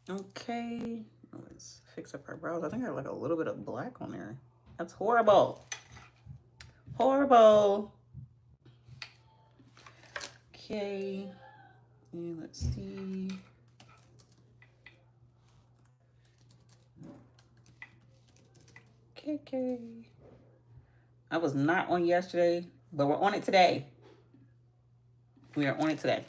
Okay, let's fix up her brows. I think I have like a little bit of black on there. That's horrible. Horrible. Okay, and let's see. Okay. I was not on yesterday, but we're on it today. We are on it today.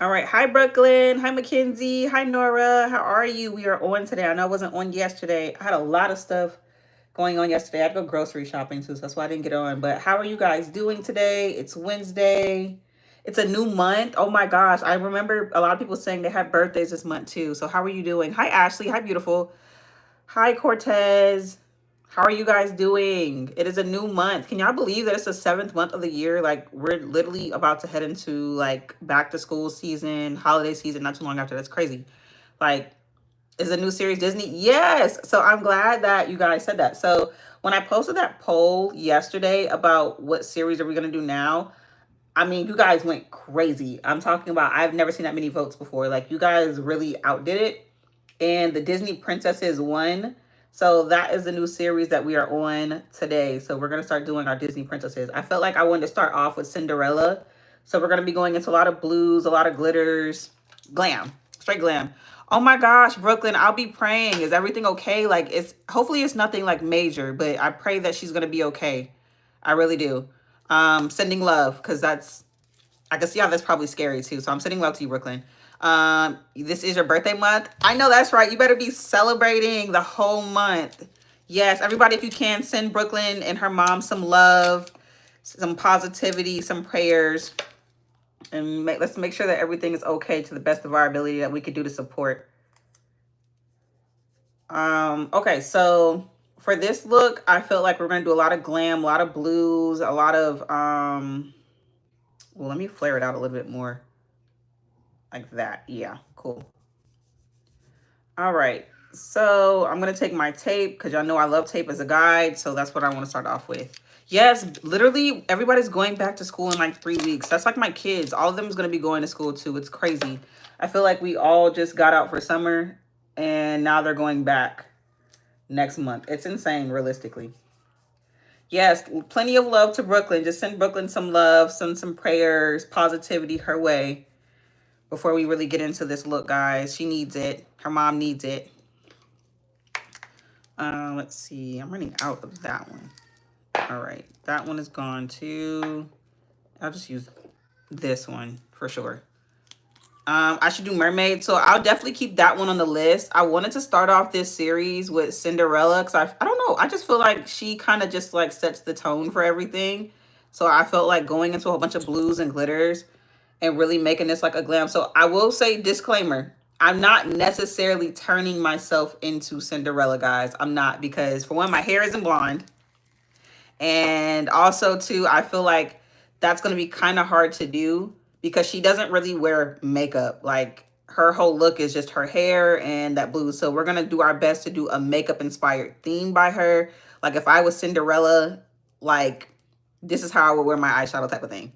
All right. Hi, Brooklyn. Hi, Mackenzie. Hi, Nora. How are you? We are on today. I know I wasn't on yesterday. I had a lot of stuff going on yesterday. I had to go grocery shopping too, so that's why I didn't get on. But how are you guys doing today? It's Wednesday. It's a new month. Oh my gosh. I remember a lot of people saying they have birthdays this month too. So how are you doing? Hi, Ashley. Hi, beautiful. Hi, Cortez. How are you guys doing? It is a new month. Can y'all believe that it's the 7th month of the year? Like, we're literally about to head into like back to school season, holiday season, not too long after. That's crazy. Like, is a new series Disney? Yes. So I'm glad that you guys said that. So when I posted that poll yesterday about what series are we going to do now, I mean, you guys went crazy. I'm talking about, I've never seen that many votes before. Like, you guys really outdid it. And the Disney Princesses won. So that is the new series that we are on today. So we're going to start doing our Disney Princesses. I felt like I wanted to start off with Cinderella. So we're going to be going into a lot of blues, a lot of glitters, glam, straight glam. Oh my gosh, Brooklyn, I'll be praying. Is everything okay? Like, hopefully it's nothing like major, but I pray that she's going to be okay. I really do. Sending love, because I can see how that's probably scary too. So I'm sending love to you, Brooklyn. This is your birthday month. I know that's right. You better be celebrating the whole month. Yes, everybody, if you can, send Brooklyn and her mom some love, some positivity, some prayers, and let's make sure that everything is okay to the best of our ability that we could do to support. Okay, so for this look, I felt like we're gonna do a lot of glam, a lot of blues, a lot of well, let me flare it out a little bit more. Like that. Yeah, cool. All right. So I'm going to take my tape because y'all know I love tape as a guide. So that's what I want to start off with. Yes, literally everybody's going back to school in like 3 weeks. That's like my kids. All of them is going to be going to school too. It's crazy. I feel like we all just got out for summer and now they're going back next month. It's insane, realistically. Yes, plenty of love to Brooklyn. Just send Brooklyn some love, send some prayers, positivity her way before we really get into this look, guys. She needs it. Her mom needs it. Let's see. I'm running out of that one. All right. That one is gone too. I'll just use this one for sure. I should do mermaid. So I'll definitely keep that one on the list. I wanted to start off this series with Cinderella because I don't know. I just feel like she kind of just like sets the tone for everything. So I felt like going into a whole bunch of blues and glitters and really making this like a glam. So I will say, disclaimer, I'm not necessarily turning myself into Cinderella, guys. I'm not, because for one, my hair isn't blonde. And also too, I feel like that's going to be kind of hard to do because she doesn't really wear makeup. Like, her whole look is just her hair and that blue. So we're going to do our best to do a makeup inspired theme by her. Like, if I was Cinderella, like, this is how I would wear my eyeshadow type of thing.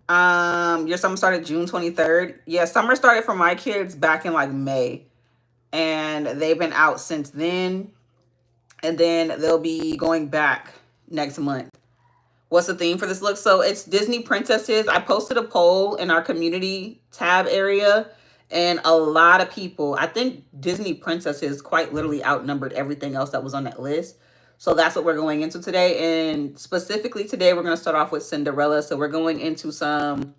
Your summer started June 23rd. Yeah, summer started for my kids back in like May. And they've been out since then. And then they'll be going back next month. What's the theme for this look? So it's Disney Princesses. I posted a poll in our community tab area. And a lot of people, I think Disney Princesses quite literally outnumbered everything else that was on that list. So that's what we're going into today. And specifically today, we're going to start off with Cinderella. So we're going into some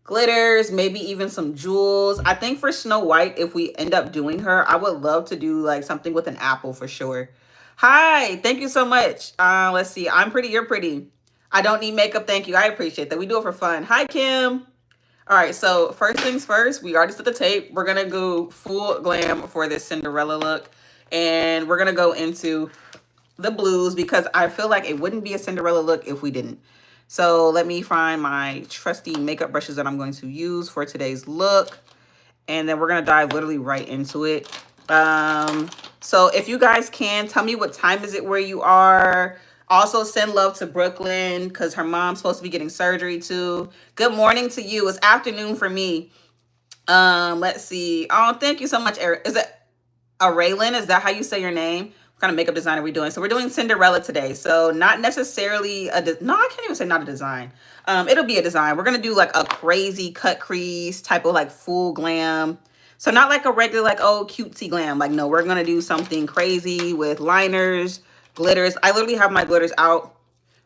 glitters, maybe even some jewels. I think for Snow White, if we end up doing her, I would love to do like something with an apple for sure. Hi, thank you so much. Let's see. I'm pretty, you're pretty. I don't need makeup. Thank you. I appreciate that. We do it for fun. Hi, Kim. All right, so first things first, we already set the tape. We're going to go full glam for this Cinderella look. And we're going to go into the blues because I feel like it wouldn't be a Cinderella look if we didn't. So let me find my trusty makeup brushes that I'm going to use for today's look. And then we're going to dive literally right into it. So if you guys can, tell me what time is it where you are. Also, send love to Brooklyn because her mom's supposed to be getting surgery too. Good morning to you. It's afternoon for me. Let's see. Oh, thank you so much, Eric. Is it Raylan? Is that how you say your name? What kind of makeup design are we doing? So we're doing Cinderella today. So not necessarily no, I can't even say not a design. It'll be a design. We're gonna do like a crazy cut crease type of like full glam. So not like a regular like oh cutesy glam. Like no, we're gonna do something crazy with liners, glitters. I literally have my glitters out.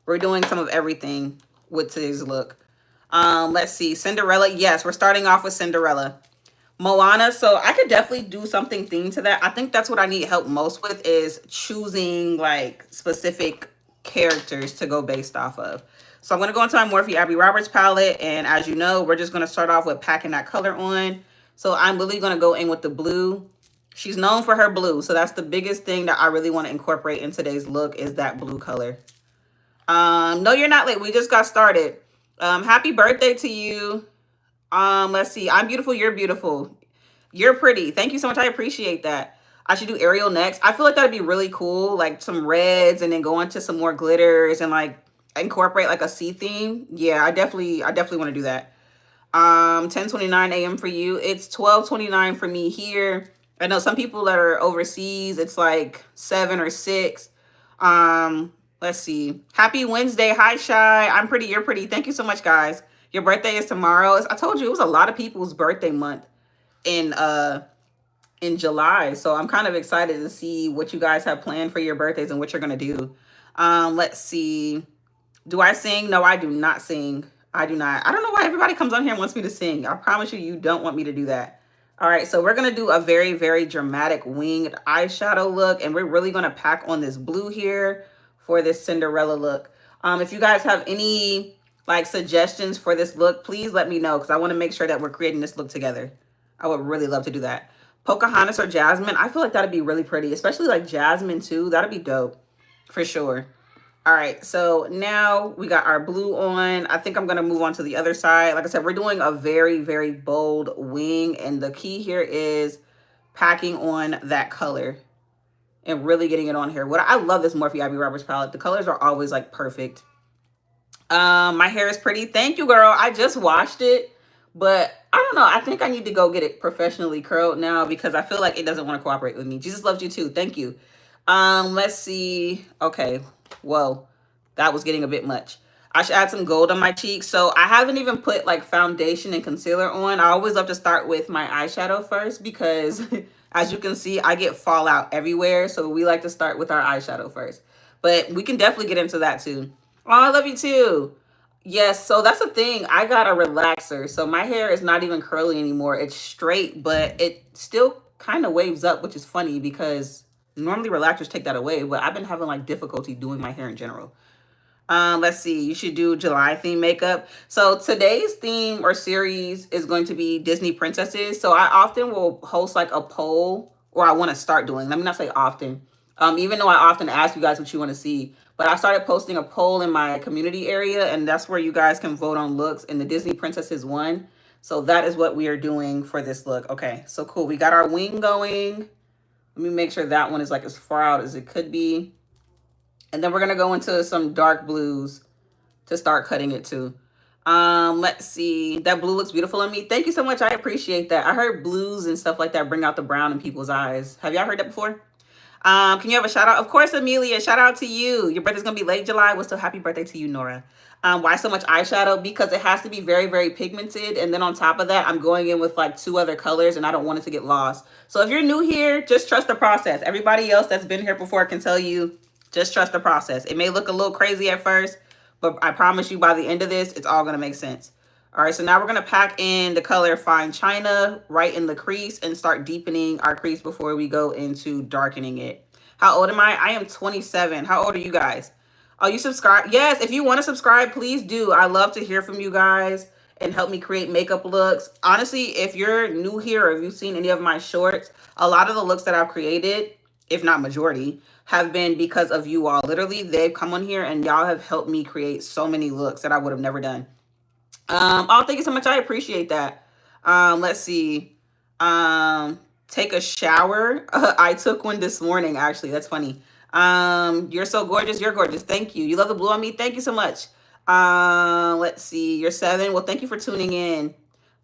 We're doing some of everything with today's look. Let's see. Cinderella. Yes, we're starting off with Cinderella. Moana, so I could definitely do something themed to that. I think that's what I need help most with is choosing like specific characters to go based off of. So I'm going to go into my Morphe Abby Roberts palette. And as you know, we're just going to start off with packing that color on. So I'm literally going to go in with the blue. She's known for her blue. So that's the biggest thing that I really want to incorporate in today's look is that blue color. No, you're not late. We just got started. Happy birthday to you. Let's see. I'm beautiful. You're beautiful. You're pretty. Thank you so much. I appreciate that. I should do Ariel next. I feel like that'd be really cool. Like some reds and then go into some more glitters and like incorporate like a sea theme. Yeah, I definitely want to do that. 10:29 a.m. for you. It's 12:29 for me here. I know some people that are overseas, it's like 7 or 6. Let's see. Happy Wednesday. Hi, Shy. I'm pretty. You're pretty. Thank you so much, guys. Your birthday is tomorrow. I told you it was a lot of people's birthday month in July. So I'm kind of excited to see what you guys have planned for your birthdays and what you're gonna do. Let's see. Do I sing? No, I do not sing. I do not. I don't know why everybody comes on here and wants me to sing. I promise you, you don't want me to do that. All right, so we're gonna do a very, very dramatic winged eyeshadow look, and we're really gonna pack on this blue here for this Cinderella look. If you guys have any like suggestions for this look, please let me know because I want to make sure that we're creating this look together. I would really love to do that. Pocahontas or Jasmine, I feel like that'd be really pretty, especially like Jasmine too. That'd be dope for sure. All right, so now we got our blue on. I think I'm going to move on to the other side. Like I said, we're doing a very, very bold wing, and the key here is packing on that color and really getting it on here. What I love this Morphe Abby Roberts palette. The colors are always like perfect. My hair is pretty. Thank you, girl. I just washed it, but I don't know. I think I need to go get it professionally curled now because I feel like it doesn't want to cooperate with me. Jesus loves you too. Thank you. Let's see. Okay. Whoa, that was getting a bit much. I should add some gold on my cheeks. So I haven't even put like foundation and concealer on. I always love to start with my eyeshadow first because as you can see, I get fallout everywhere. So we like to start with our eyeshadow first. But we can definitely get into that too. Oh, I love you too. Yes, so that's the thing. I got a relaxer. So my hair is not even curly anymore. It's straight, but it still kind of waves up, which is funny because normally relaxers take that away, but I've been having like difficulty doing my hair in general. Let's see. You should do July theme makeup. So today's theme or series is going to be Disney princesses. So I often will host like a poll, or I want to start doing. Let me not say often. Even though I often ask you guys what you want to see, but I started posting a poll in my community area, and that's where you guys can vote on looks. And the Disney princesses won. So that is what we are doing for this look. Okay, so cool. We got our wing going. Let me make sure that one is like as far out as it could be. And then we're going to go into some dark blues to start cutting it too. Let's see. That blue looks beautiful on me. Thank you so much. I appreciate that. I heard blues and stuff like that bring out the brown in people's eyes. Have y'all heard that before? Can you have a shout out? Of course, Amelia. Shout out to you. Your birthday's going to be late July. Well, still happy birthday to you, Nora. Why so much eyeshadow? Because it has to be very, very pigmented. And then on top of that, I'm going in with like 2 other colors and I don't want it to get lost. So if you're new here, just trust the process. Everybody else that's been here before can tell you, just trust the process. It may look a little crazy at first, but I promise you by the end of this, it's all going to make sense. All right, so now we're going to pack in the color Fine China right in the crease and start deepening our crease before we go into darkening it. How old am I? I am 27. How old are you guys? Oh, you subscribe? Yes, if you want to subscribe, please do. I love to hear from you guys and help me create makeup looks. Honestly, if you're new here or if you've seen any of my shorts, a lot of the looks that I've created, if not majority, have been because of you all. Literally, they've come on here and y'all have helped me create so many looks that I would have never done. Oh, thank you so much. I appreciate that. Let's see. Take a shower. I took one this morning, actually. That's funny. You're so gorgeous. You're gorgeous. Thank you. You love the blue on me. Thank you so much. Let's see. You're 7. Well, thank you for tuning in.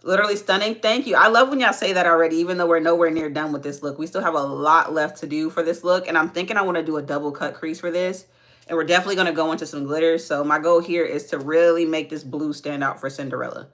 Literally stunning. Thank you. I love when y'all say that already, even though we're nowhere near done with this look. We still have a lot left to do for this look. And I'm thinking I want to do a double cut crease for this. And we're definitely going to go into some glitter. So my goal here is to really make this blue stand out for Cinderella.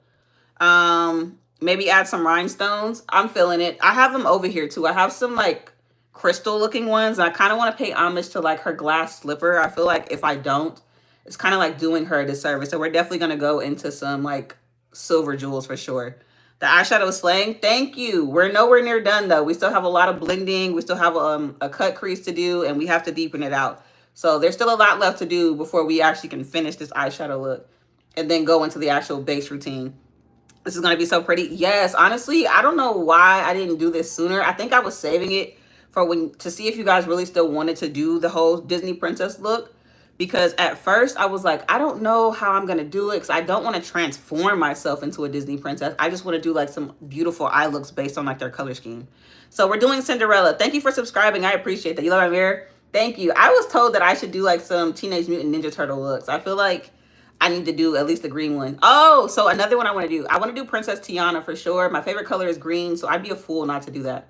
Maybe add some rhinestones. I'm feeling it. I have them over here too. I have some like crystal looking ones. I kind of want to pay homage to like her glass slipper. I feel like if I don't, it's kind of like doing her a disservice. So we're definitely going to go into some like silver jewels for sure. The eyeshadow is slaying. Thank you. We're nowhere near done though. We still have a lot of blending. We still have a cut crease to do, and we have to deepen it out. So there's still a lot left to do before we actually can finish this eyeshadow look and then go into the actual base routine. This is going to be so pretty. Yes, honestly, I don't know why I didn't do this sooner. I think I was saving it for when to see if you guys really still wanted to do the whole Disney princess look. Because at first I was like, I don't know how I'm going to do it because I don't want to transform myself into a Disney princess. I just want to do like some beautiful eye looks based on like their color scheme. So we're doing Cinderella. Thank you for subscribing. I appreciate that. You love my mirror? Thank you. I was told that I should do like some Teenage Mutant Ninja Turtle looks. I feel like I need to do at least the green one. Oh, so another one I want to do. I want to do Princess Tiana for sure. My favorite color is green, so I'd be a fool not to do that.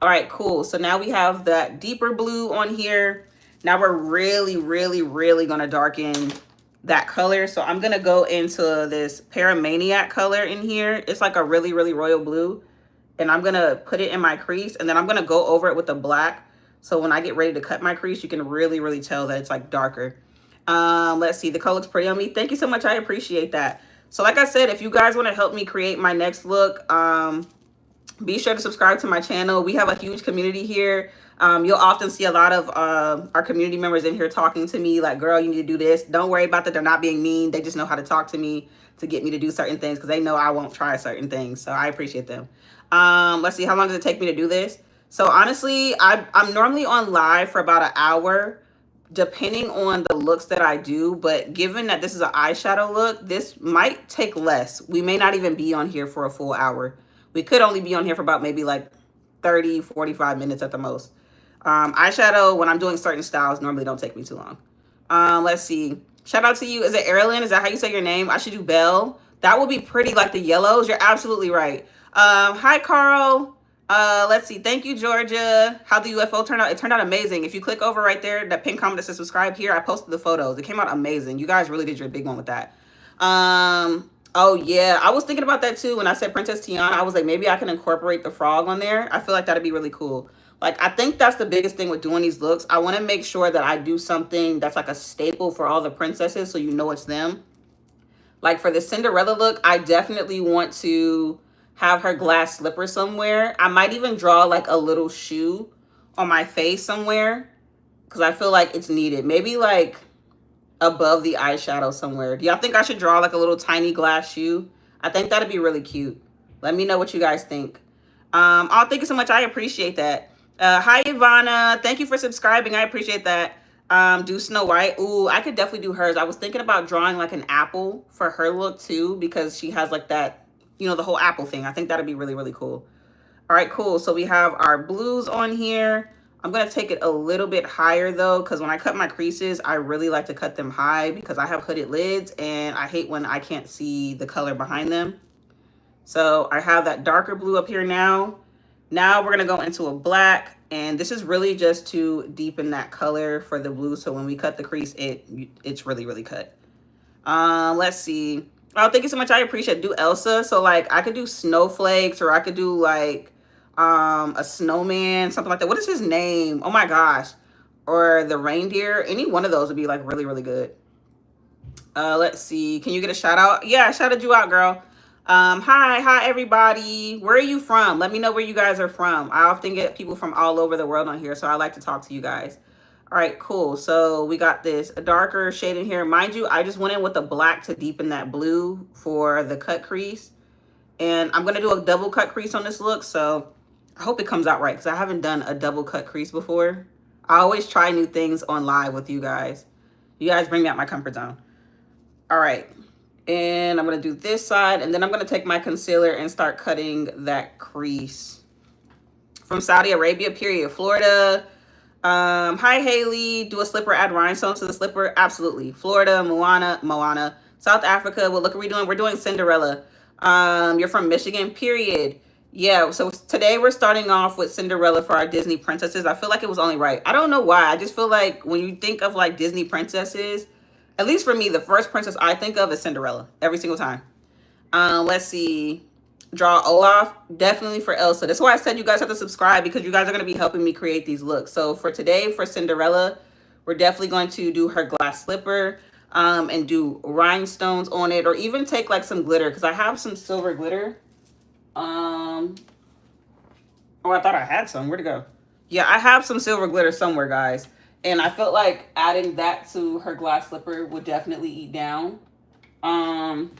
All right, cool. So now we have that deeper blue on here. Now we're really, really, really going to darken that color. So I'm going to go into this Paramaniac color in here. It's like a really, really royal blue. And I'm going to put it in my crease. And then I'm going to go over it with the black. So when I get ready to cut my crease, you can really, really tell that it's like darker. Let's see. The color looks pretty on me. Thank you so much. I appreciate that. So like I said, if you guys want to help me create my next look, be sure to subscribe to my channel. We have a huge community here. You'll often see a lot of our community members in here talking to me like, girl, you need to do this. Don't worry about that. They're not being mean. They just know how to talk to me to get me to do certain things because they know I won't try certain things. So I appreciate them. Let's see. How long does it take me to do this? So honestly, I'm normally on live for about an hour, depending on the looks that I do. But given that this is an eyeshadow look, this might take less. We may not even be on here for a full hour. We could only be on here for about maybe like 30, 45 minutes at the most. Eyeshadow, when I'm doing certain styles, normally don't take me too long. Let's see. Shout out to you. Is it Erilyn? Is that how you say your name? I should do Belle. That would be pretty like the yellows. You're absolutely right. Hi, Carl. Let's see. Thank you, Georgia. How the UFO turned out? It turned out amazing. If you click over right there, that pink comment that says subscribe here, I posted the photos. It came out amazing. You guys really did your big one with that. Oh yeah, I was thinking about that too when I said Princess Tiana. I was like, maybe I can incorporate the frog on there. I feel like that'd be really cool. Like, I think that's the biggest thing with doing these looks. I want to make sure that I do something that's like a staple for all the princesses so you know it's them. Like for the Cinderella look, I definitely want to have her glass slipper somewhere. I might even draw like a little shoe on my face somewhere because I feel like it's needed. Maybe like above the eyeshadow somewhere. Do y'all think I should draw like a little tiny glass shoe? I think that'd be really cute. Let me know what you guys think. Oh, thank you so much. I appreciate that. Hi, Ivana. Thank you for subscribing. I appreciate that. Do Snow White. Ooh, I could definitely do hers. I was thinking about drawing like an apple for her look too because she has like that, you know, the whole apple thing. I think that'd be really, really cool. All right, cool. So we have our blues on here. I'm going to take it a little bit higher though, because when I cut my creases, I really like to cut them high because I have hooded lids and I hate when I can't see the color behind them. So I have that darker blue up here now. Now we're going to go into a black, and this is really just to deepen that color for the blue. So when we cut the crease, it's really, really cut. Let's see. Oh, thank you so much. I appreciate it. Do Elsa. So like I could do snowflakes, or I could do like a snowman, something like that. What is his name? Oh my gosh. Or the reindeer. Any one of those would be like really, really good. Let's see. Can you get a shout out? Yeah, I shouted you out, girl. Hi everybody. Where are you from? Let me know where you guys are from. I often get people from all over the world on here, so I like to talk to you guys. All right, cool. So we got this darker shade in here. Mind you, I just went in with the black to deepen that blue for the cut crease. And I'm going to do a double cut crease on this look, so I hope it comes out right because I haven't done a double cut crease before. I always try new things on live with you guys. You guys bring me out my comfort zone. All right. And I'm going to do this side, and then I'm going to take my concealer and start cutting that crease. From Saudi Arabia, period. Florida. Hi, Haley. Do a slipper, add rhinestones to the slipper? Absolutely. Florida, Moana. South Africa. What look are we doing? We're doing Cinderella. You're from Michigan, period. Yeah, so today we're starting off with Cinderella for our Disney princesses. I feel like it was only right. I don't know why. I just feel like when you think of like Disney princesses, at least for me, the first princess I think of is Cinderella every single time. Let's see. Draw Olaf, definitely for Elsa. That's why I said you guys have to subscribe because you guys are going to be helping me create these looks. So for today, for Cinderella, we're definitely going to do her glass slipper and do rhinestones on it, or even take like some glitter because I have some silver glitter. Oh, I thought I had some. Where'd it go? Yeah, I have some silver glitter somewhere, guys. And I felt like adding that to her glass slipper would definitely eat down. Um,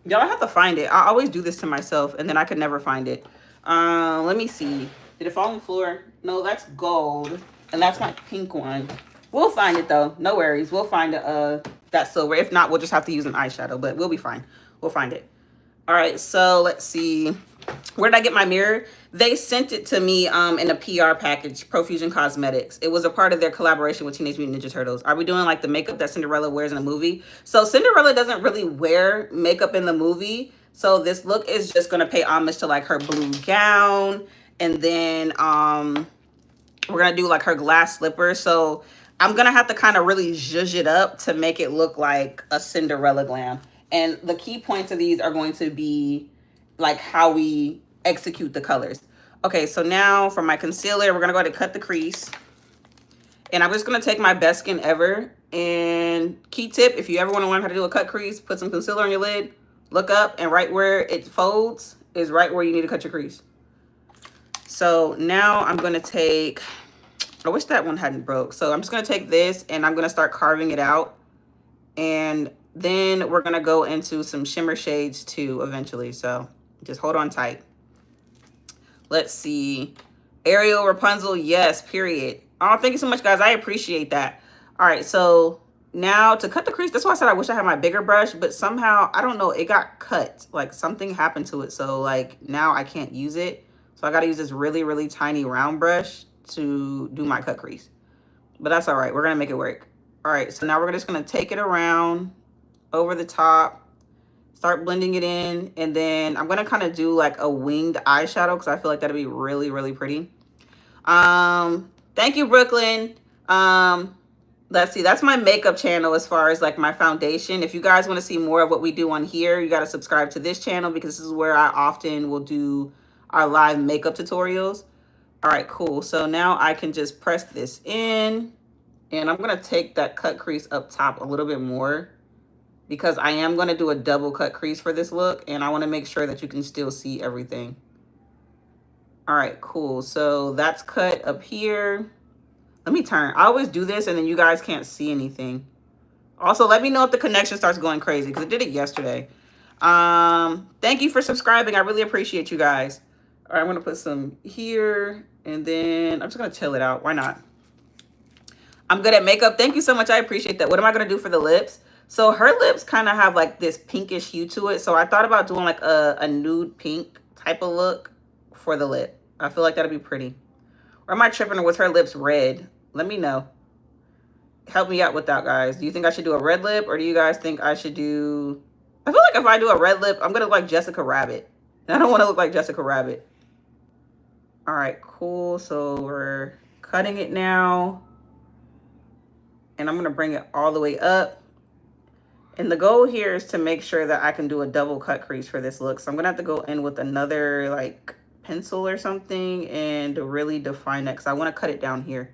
Y'all, I have to find it. I always do this to myself, and then I could never find it. Let me see. Did it fall on the floor? No, that's gold, and that's my pink one. We'll find it, though. No worries. We'll find that silver. If not, we'll just have to use an eyeshadow, but we'll be fine. We'll find it. All right, so let's see. Where did I get my mirror? They sent it to me in a PR package, Profusion Cosmetics. It was a part of their collaboration with Teenage Mutant Ninja Turtles. Are we doing like the makeup that Cinderella wears in the movie? So Cinderella doesn't really wear makeup in the movie. So this look is just going to pay homage to like her blue gown. And then we're going to do like her glass slippers. So I'm going to have to kind of really zhuzh it up to make it look like a Cinderella glam. And the key points of these are going to be like how we execute the colors. Okay, so now for my concealer, we're gonna go ahead and cut the crease. And I'm just gonna take my Best Skin Ever. And key tip, if you ever wanna learn how to do a cut crease, put some concealer on your lid, look up, and right where it folds is right where you need to cut your crease. So now I'm gonna take, I wish that one hadn't broke. So I'm just gonna take this and I'm gonna start carving it out. And then we're gonna go into some shimmer shades too eventually. So just hold on tight. Let's see. Ariel, Rapunzel, yes, period. Oh, thank you so much, guys. I appreciate that. All right, so now to cut the crease, that's why I said I wish I had my bigger brush, but somehow, I don't know, it got cut. Like something happened to it. So like now I can't use it. So I got to use this really, really tiny round brush to do my cut crease. But that's all right. We're going to make it work. All right, so now we're just going to take it around over the top. Start blending it in, and then I'm gonna kind of do like a winged eyeshadow because I feel like that'd be really, really pretty. Thank you, Brooklyn. Let's see, that's my makeup channel as far as like my foundation. If you guys want to see more of what we do on here, you got to subscribe to this channel because this is where I often will do our live makeup tutorials. All right, cool. So now I can just press this in, and I'm gonna take that cut crease up top a little bit more, because I am going to do a double cut crease for this look, and I want to make sure that you can still see everything. All right, cool. So that's cut up here. Let me turn. I always do this, and then you guys can't see anything. Also, let me know if the connection starts going crazy, because I did it yesterday. Thank you for subscribing. I really appreciate you guys. All right, I'm going to put some here, and then I'm just going to chill it out. Why not? I'm good at makeup. Thank you so much. I appreciate that. What am I going to do for the lips? So her lips kind of have like this pinkish hue to it. So I thought about doing like a nude pink type of look for the lip. I feel like that'd be pretty. Or am I tripping, or was her lips red? Let me know. Help me out with that, guys. Do you think I should do a red lip, or do you guys think I should do... I feel like if I do a red lip, I'm going to look like Jessica Rabbit. I don't want to look like Jessica Rabbit. All right, cool. So we're cutting it now. And I'm going to bring it all the way up. And the goal here is to make sure that I can do a double cut crease for this look. So I'm going to have to go in with another like pencil or something and really define that because I want to cut it down here.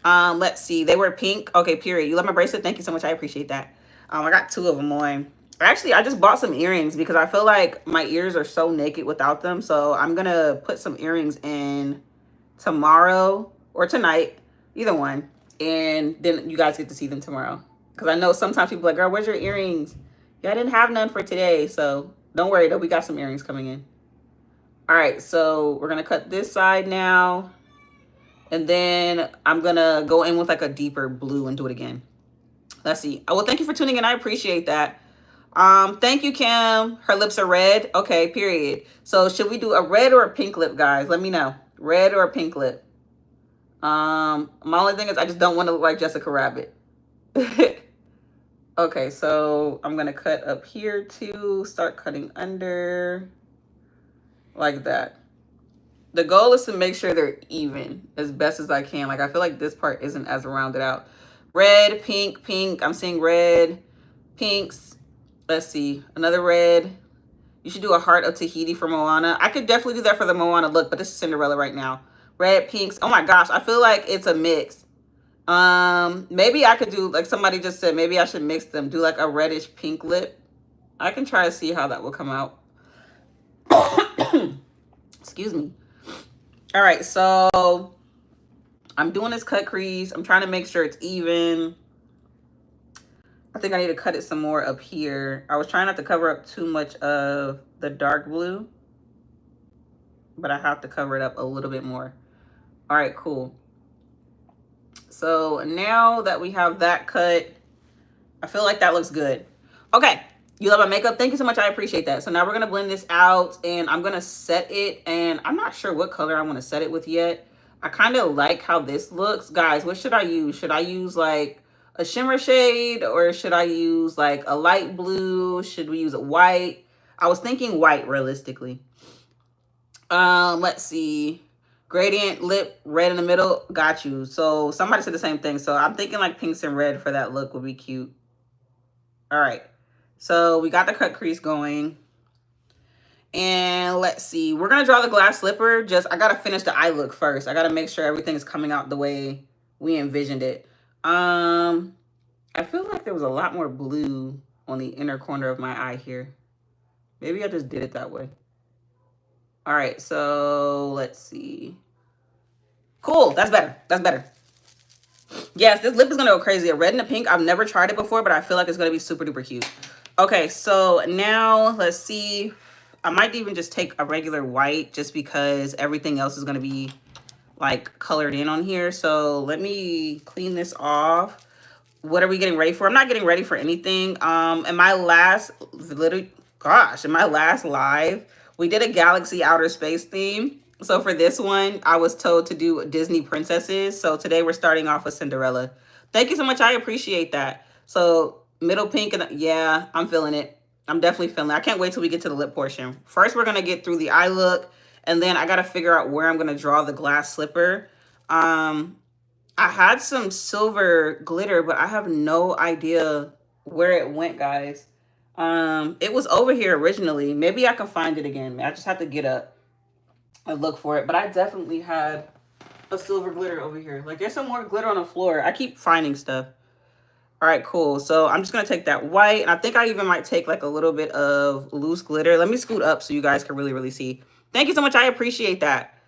Let's see. They were pink. Okay, period. You love my bracelet? Thank you so much. I appreciate that. I got 2 of them on. Actually, I just bought some earrings because I feel like my ears are so naked without them. So I'm going to put some earrings in tomorrow or tonight, either one. And then you guys get to see them tomorrow. Because I know sometimes people are like, girl, where's your earrings? Yeah, I didn't have none for today. So don't worry, though. We got some earrings coming in. All right, so we're going to cut this side now. And then I'm going to go in with like a deeper blue and do it again. Let's see. Oh, well, thank you for tuning in. I appreciate that. Thank you, Kim. Her lips are red. Okay, period. So should we do a red or a pink lip, guys? Let me know. Red or a pink lip. My only thing is I just don't want to look like Jessica Rabbit. Okay, so I'm gonna cut up here too, start cutting under like that. The goal is to make sure they're even as best as I can. Like, I feel like this part isn't as rounded out. Red, pink, pink. I'm seeing red, pinks. Let's see, another red. You should do a heart of Tahiti for Moana. I could definitely do that for the Moana look, but this is Cinderella right now. Red, pinks. Oh my gosh, I feel like it's a mix. Maybe I could do, like somebody just said, maybe I should mix them. Do like a reddish pink lip. I can try to see how that will come out. Excuse me. All right, so I'm doing this cut crease. I'm trying to make sure it's even. I think I need to cut it some more up here. I was trying not to cover up too much of the dark blue, but I have to cover it up a little bit more. All right, cool. So now that we have that cut, I feel like that looks good. Okay, you love my makeup? Thank you so much. I appreciate that. So now we're going to blend this out, and I'm going to set it, and I'm not sure what color I want to set it with yet. I kind of like how this looks. Guys, what should I use? Should I use like a shimmer shade, or should I use like a light blue? Should we use a white? I was thinking white realistically. Let's see. Gradient lip, red in the middle. Got you. So somebody said the same thing. So I'm thinking like pinks and red for that look would be cute. All right. So we got the cut crease going. And let's see. We're going to draw the glass slipper. I got to finish the eye look first. I got to make sure everything is coming out the way we envisioned it. I feel like there was a lot more blue on the inner corner of my eye here. Maybe I just did it that way. All right, so let's see. Cool, that's better. That's better. Yes, this lip is gonna go crazy. A red and a pink. I've never tried it before, but I feel like it's gonna be super duper cute. Okay, so now let's see. I might even just take a regular white just because everything else is gonna be like colored in on here. So let me clean this off. What are we getting ready for? I'm not getting ready for anything. In my last live, we did a Galaxy Outer Space theme. So for this one, I was told to do Disney princesses. So today we're starting off with Cinderella. Thank you so much. I appreciate that. So middle pink, and yeah, I'm feeling it. I'm definitely feeling it. I can't wait till we get to the lip portion. First, we're going to get through the eye look, and then I got to figure out where I'm going to draw the glass slipper. I had some silver glitter, but I have no idea where it went, guys. It was over here originally. Maybe I can find it again. I just have to get up and look for it. But I definitely had a silver glitter over here. Like, there's some more glitter on the floor. I keep finding stuff. All right, cool. So I'm just going to take that white. And I think I even might take like a little bit of loose glitter. Let me scoot up so you guys can really, really see. Thank you so much. I appreciate that.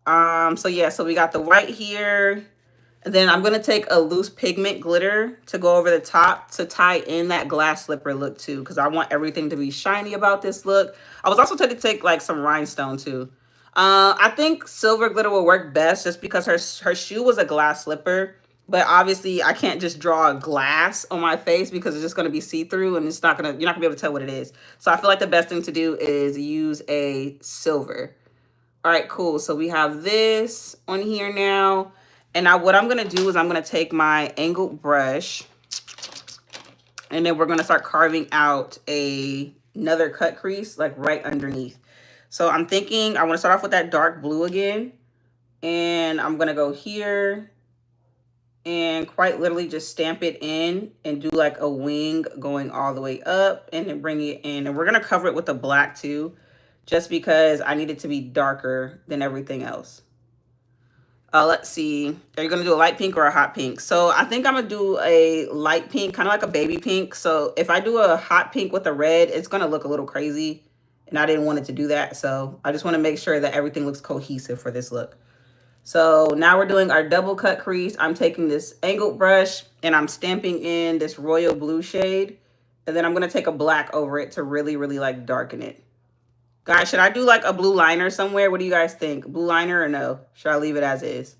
So yeah, so we got the white here. And then I'm going to take a loose pigment glitter to go over the top to tie in that glass slipper look too, because I want everything to be shiny about this look. I was also tempted to take like some rhinestone too. I think silver glitter will work best just because her shoe was a glass slipper. But obviously I can't just draw a glass on my face because it's just going to be see-through and you're not going to be able to tell what it is. So I feel like the best thing to do is use a silver. All right, cool. So we have this on here now. And now what I'm going to do is I'm going to take my angled brush and then we're going to start carving out another cut crease like right underneath. So I'm thinking I want to start off with that dark blue again. And I'm going to go here and quite literally just stamp it in and do like a wing going all the way up and then bring it in. And we're going to cover it with a black too, just because I need it to be darker than everything else. Let's see. Are you going to do a light pink or a hot pink? So I think I'm going to do a light pink, kind of like a baby pink. So if I do a hot pink with a red, it's going to look a little crazy. And I didn't want it to do that. So I just want to make sure that everything looks cohesive for this look. So now we're doing our double cut crease. I'm taking this angled brush and I'm stamping in this royal blue shade. And then I'm going to take a black over it to really, really like darken it. Guys, should I do like a blue liner somewhere? What do you guys think? Blue liner or no? Should I leave it as is?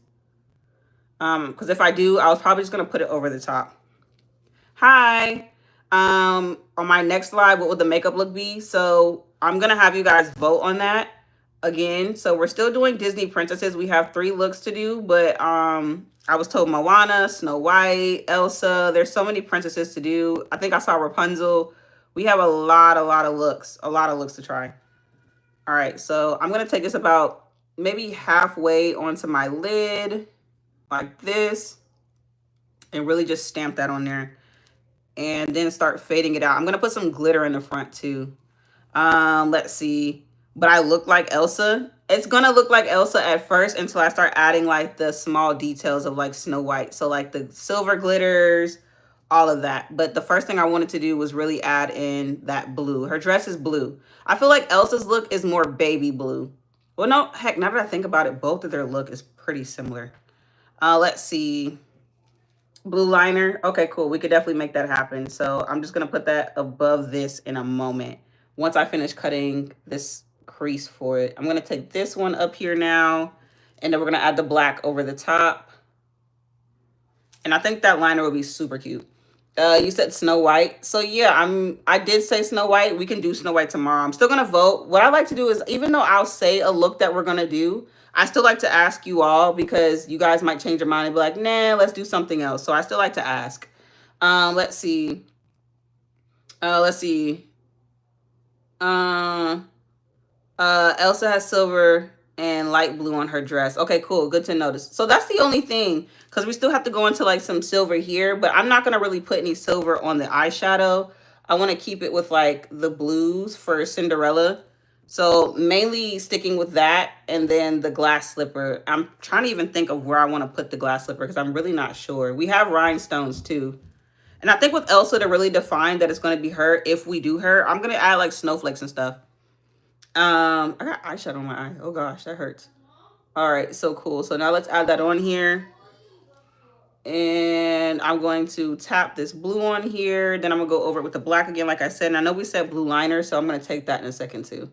Because if I do, I was probably just going to put it over the top. Hi. On my next live, what would the makeup look be? So I'm going to have you guys vote on that. again. So we're still doing Disney princesses. We have 3 looks to do, but I was told Moana, Snow White, Elsa. There's so many princesses to do. I think I saw Rapunzel. We have a lot of looks. A lot of looks to try. All right, so I'm going to take this about maybe halfway onto my lid like this and really just stamp that on there and then start fading it out. I'm going to put some glitter in the front too. Let's see. But I look like Elsa. It's going to look like Elsa at first until I start adding like the small details of like Snow White. So like the silver glitters, all of that. But the first thing I wanted to do was really add in that blue. Her dress is blue. I feel like Elsa's look is more baby blue. Well, no, heck, now that I think about it, both of their look is pretty similar. Let's see. Blue liner. Okay, cool. We could definitely make that happen. So I'm just going to put that above this in a moment. Once I finish cutting this crease for it, I'm going to take this one up here now. And then we're going to add the black over the top. And I think that liner will be super cute. You said Snow White. So yeah, I did say Snow White. We can do Snow White tomorrow. I'm still going to vote. What I like to do is, even though I'll say a look that we're going to do, I still like to ask you all because you guys might change your mind and be like, nah, let's do something else. So I still like to ask. Let's see. Elsa has silver and light blue on her dress. Okay, cool. Good to notice. So that's the only thing, because we still have to go into like some silver here, but I'm not going to really put any silver on the eyeshadow. I want to keep it with like the blues for Cinderella. So mainly sticking with that, and then the glass slipper. I'm trying to even think of where I want to put the glass slipper because I'm really not sure. We have rhinestones too. And I think with Elsa, to really define that it's going to be her, if we do her, I'm going to add like snowflakes and stuff. I got eyeshadow on my eye. Oh gosh, that hurts. All right, so cool. So now let's add that on here. And I'm going to tap this blue on here. Then I'm going to go over it with the black again, like I said. And I know we said blue liner, so I'm going to take that in a second too.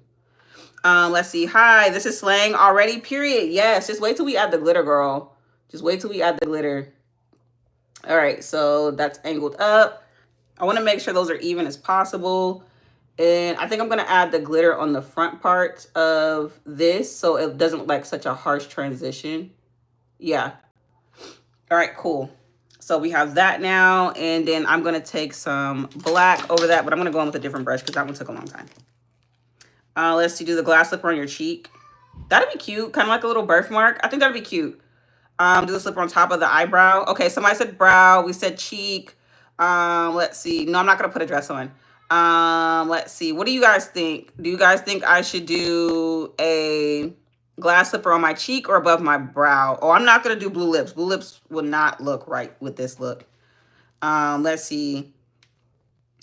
Let's see. Hi, this is slaying already, period. Yes, just wait till we add the glitter, girl. Just wait till we add the glitter. All right, so that's angled up. I want to make sure those are even as possible. And I think I'm going to add the glitter on the front part of this so it doesn't look like such a harsh transition. Yeah. All right, cool. So we have that now. And then I'm going to take some black over that, but I'm going to go in with a different brush because that one took a long time. Let's see, do the glass slipper on your cheek. That'd be cute. Kind of like a little birthmark. I think that'd be cute. Do the slipper on top of the eyebrow. Okay, somebody said brow. We said cheek. Let's see. No, I'm not going to put a dress on. Let's see. What do you guys think? Do you guys think I should do a glass slipper on my cheek or above my brow? Oh, I'm not going to do blue lips. Blue lips will not look right with this look. Let's see.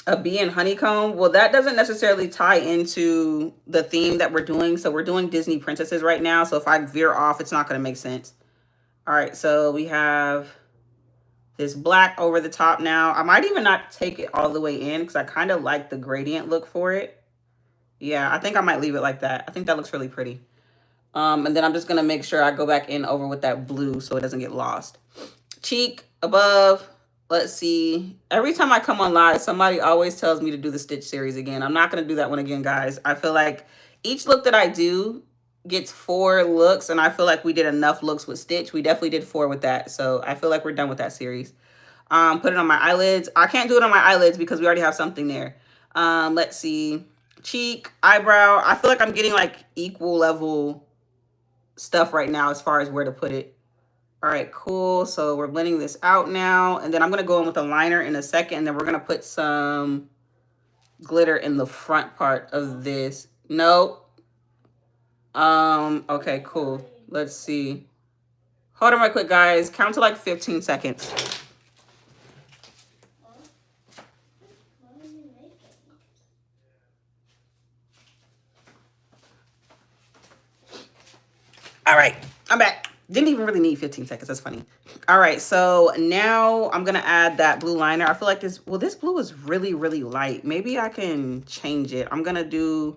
A bee and honeycomb. Well, that doesn't necessarily tie into the theme that we're doing. So we're doing Disney princesses right now. So if I veer off, it's not going to make sense. All right. So we have this black over the top now. I might even not take it all the way in because I kind of like the gradient look for it. Yeah, I think I might leave it like that. I think that looks really pretty. And then I'm just going to make sure I go back in over with that blue so it doesn't get lost. Cheek, above. Let's see. Every time I come on live, somebody always tells me to do the Stitch series again. I'm not going to do that one again, guys. I feel like each look that I do gets 4 looks, and I feel like we did enough looks with Stitch. We definitely did 4 with that, so I feel like we're done with that series. Put it on my eyelids. I can't do it on my eyelids because we already have something there. Let's see. Cheek, eyebrow. I feel like I'm getting like equal level stuff right now as far as where to put it. All right, cool. So we're blending this out now. And then I'm going to go in with a liner in a second. And then we're going to put some glitter in the front part of this. Nope. Okay, cool. Let's see. Hold on right quick, guys. Count to like 15 seconds. All right, I'm back. Didn't even really need 15 seconds. That's funny. All right, so now I'm going to add that blue liner. I feel like this blue is really, really light. Maybe I can change it. I'm going to do,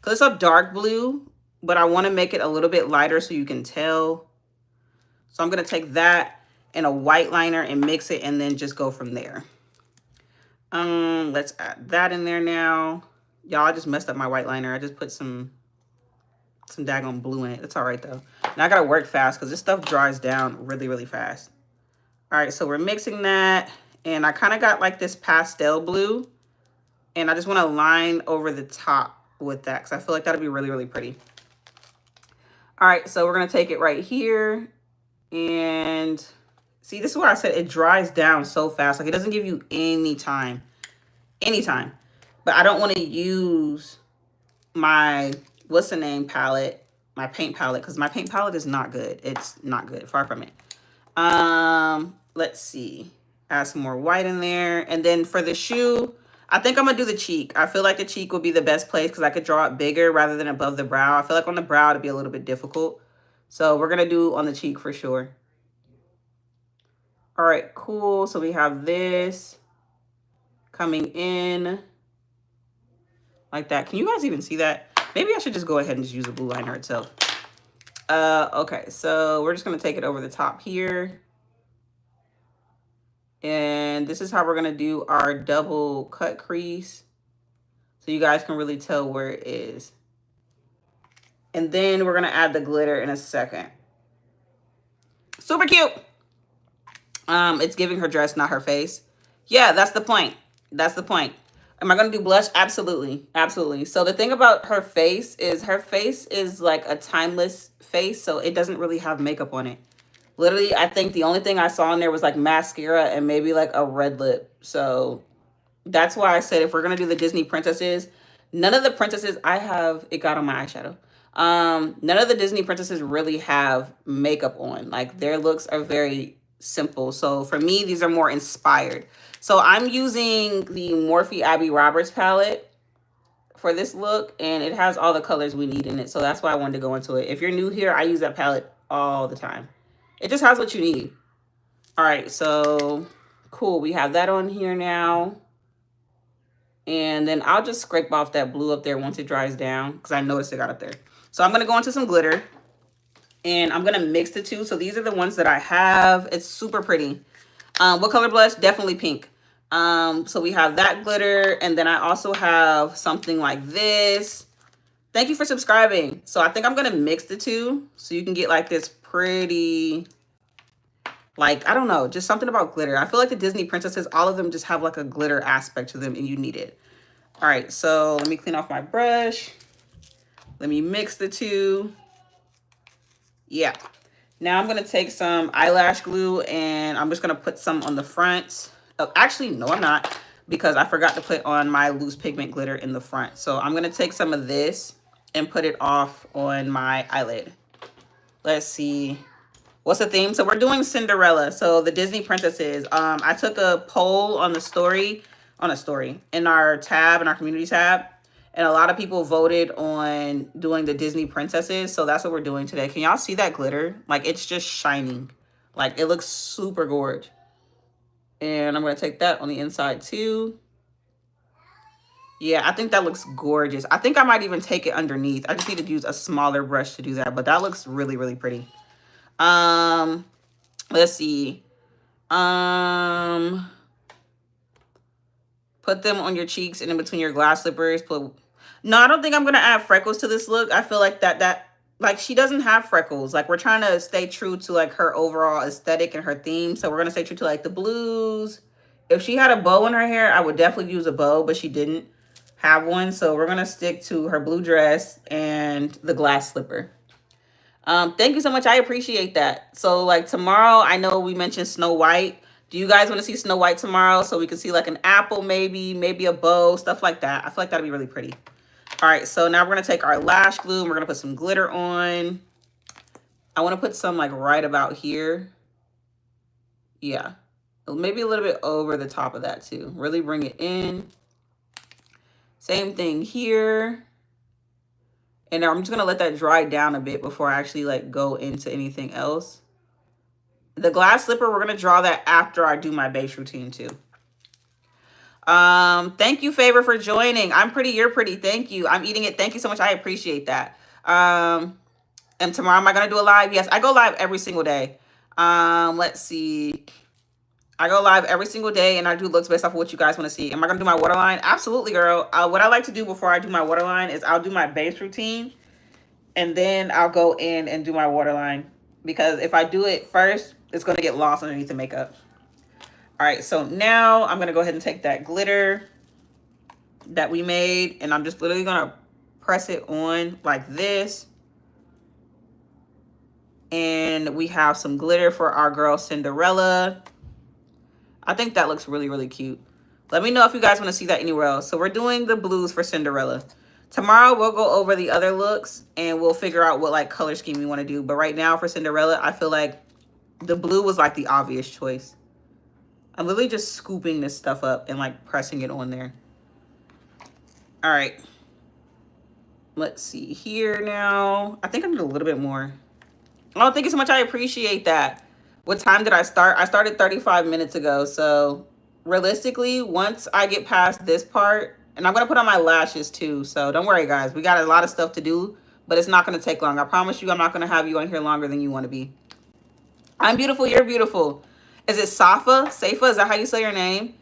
because it's a dark blue, but I want to make it a little bit lighter so you can tell. So I'm going to take that and a white liner and mix it and then just go from there. Let's add that in there now. Y'all, I just messed up my white liner. I just put some some daggone blue in it. That's all right though. Now I gotta work fast because this stuff dries down really, really fast. All right, so we're mixing that. And I kind of got like this pastel blue. And I just want to line over the top with that because I feel like that'll be really, really pretty. All right, so we're going to take it right here. And see, this is where I said it dries down so fast. Like it doesn't give you any time. Anytime. But I don't want to use my, what's the name palette? My paint palette. Because my paint palette is not good. It's not good. Far from it. Let's see. Add some more white in there. And then for the shoe, I think I'm going to do the cheek. I feel like the cheek would be the best place because I could draw it bigger rather than above the brow. I feel like on the brow, it'd be a little bit difficult. So we're going to do on the cheek for sure. All right, cool. So we have this coming in like that. Can you guys even see that? Maybe I should just go ahead and just use the blue liner itself. Okay, so we're just going to take it over the top here. And this is how we're going to do our double cut crease. So you guys can really tell where it is. And then we're going to add the glitter in a second. Super cute. It's giving her dress, not her face. Yeah, that's the point. That's the point. Am I going to do blush? Absolutely. Absolutely. So the thing about her face is like a timeless face. So it doesn't really have makeup on it. Literally, I think the only thing I saw in there was like mascara and maybe like a red lip. So that's why I said if we're going to do the Disney princesses, none of the princesses I have, it got on my eyeshadow. None of the Disney princesses really have makeup on. Like their looks are very simple. So for me, these are more inspired. So I'm using the Morphe Abby Roberts palette for this look. And it has all the colors we need in it. So that's why I wanted to go into it. If you're new here, I use that palette all the time. It just has what you need. All right, so cool. We have that on here now. And then I'll just scrape off that blue up there once it dries down because I noticed it got up there. So I'm going to go into some glitter. And I'm going to mix the two. So these are the ones that I have. It's super pretty. What color blush? Definitely pink. So we have that glitter. And then I also have something like this. Thank you for subscribing. So I think I'm going to mix the two so you can get like this pretty, like, I don't know, just something about glitter. I feel like the Disney princesses, all of them just have like a glitter aspect to them and you need it. All right, so let me clean off my brush. Let me mix the two. Yeah. Now I'm going to take some eyelash glue and I'm just going to put some on the front. Oh, actually, no, I'm not, because I forgot to put on my loose pigment glitter in the front. So I'm going to take some of this and put it off on my eyelid. Let's see. What's the theme? So we're doing Cinderella. So the Disney princesses. I took a poll on the story, in our tab, in our community tab. And a lot of people voted on doing the Disney princesses. So that's what we're doing today. Can y'all see that glitter? Like it's just shining. Like it looks super gorgeous. And I'm going to take that on the inside too. Yeah, I think that looks gorgeous. I think I might even take it underneath. I just need to use a smaller brush to do that. But that looks really, really pretty. Let's see. Put them on your cheeks and in between your glass slippers. No, I don't think I'm going to add freckles to this look. I feel like like she doesn't have freckles. Like we're trying to stay true to like her overall aesthetic and her theme. So we're going to stay true to like the blues. If she had a bow in her hair, I would definitely use a bow, but she didn't have one. So we're going to stick to her blue dress and the glass slipper. Thank you so much. I appreciate that. So like tomorrow, I know we mentioned Snow White. Do you guys want to see Snow White tomorrow? So we can see like an apple, maybe a bow, stuff like that. I feel like that'd be really pretty. All right. So now we're going to take our lash glue and we're going to put some glitter on. I want to put some like right about here. Yeah. Maybe a little bit over the top of that too. Really bring it in. Same thing here. And now I'm just going to let that dry down a bit before I actually like go into anything else. The glass slipper, we're going to draw that after I do my base routine too. Thank you, Favor, for joining. I'm pretty, you're pretty. Thank you. I'm eating it. Thank you so much. I appreciate that. And tomorrow, am I going to do a live? Yes, I go live every single day. Let's see. I go live every single day and I do looks based off of what you guys want to see. Am I going to do my waterline? Absolutely, girl. What I like to do before I do my waterline is I'll do my base routine. And then I'll go in and do my waterline. Because if I do it first, it's going to get lost underneath the makeup. All right, so now I'm going to go ahead and take that glitter that we made. And I'm just literally going to press it on like this. And we have some glitter for our girl Cinderella. I think that looks really, really cute. Let me know if you guys want to see that anywhere else. So we're doing the blues for Cinderella. Tomorrow we'll go over the other looks and we'll figure out what like color scheme we want to do. But right now for Cinderella, I feel like the blue was like the obvious choice. I'm literally just scooping this stuff up and like pressing it on there. All right. Let's see here now. I think I need a little bit more. Oh, thank you so much. I appreciate that. What time did I start? I started 35 minutes ago. So realistically, once I get past this part, and I'm going to put on my lashes too. So don't worry, guys. We got a lot of stuff to do, but it's not going to take long. I promise you, I'm not going to have you on here longer than you want to be. I'm beautiful. You're beautiful. Is it Safa? Safa? Is that how you say your name?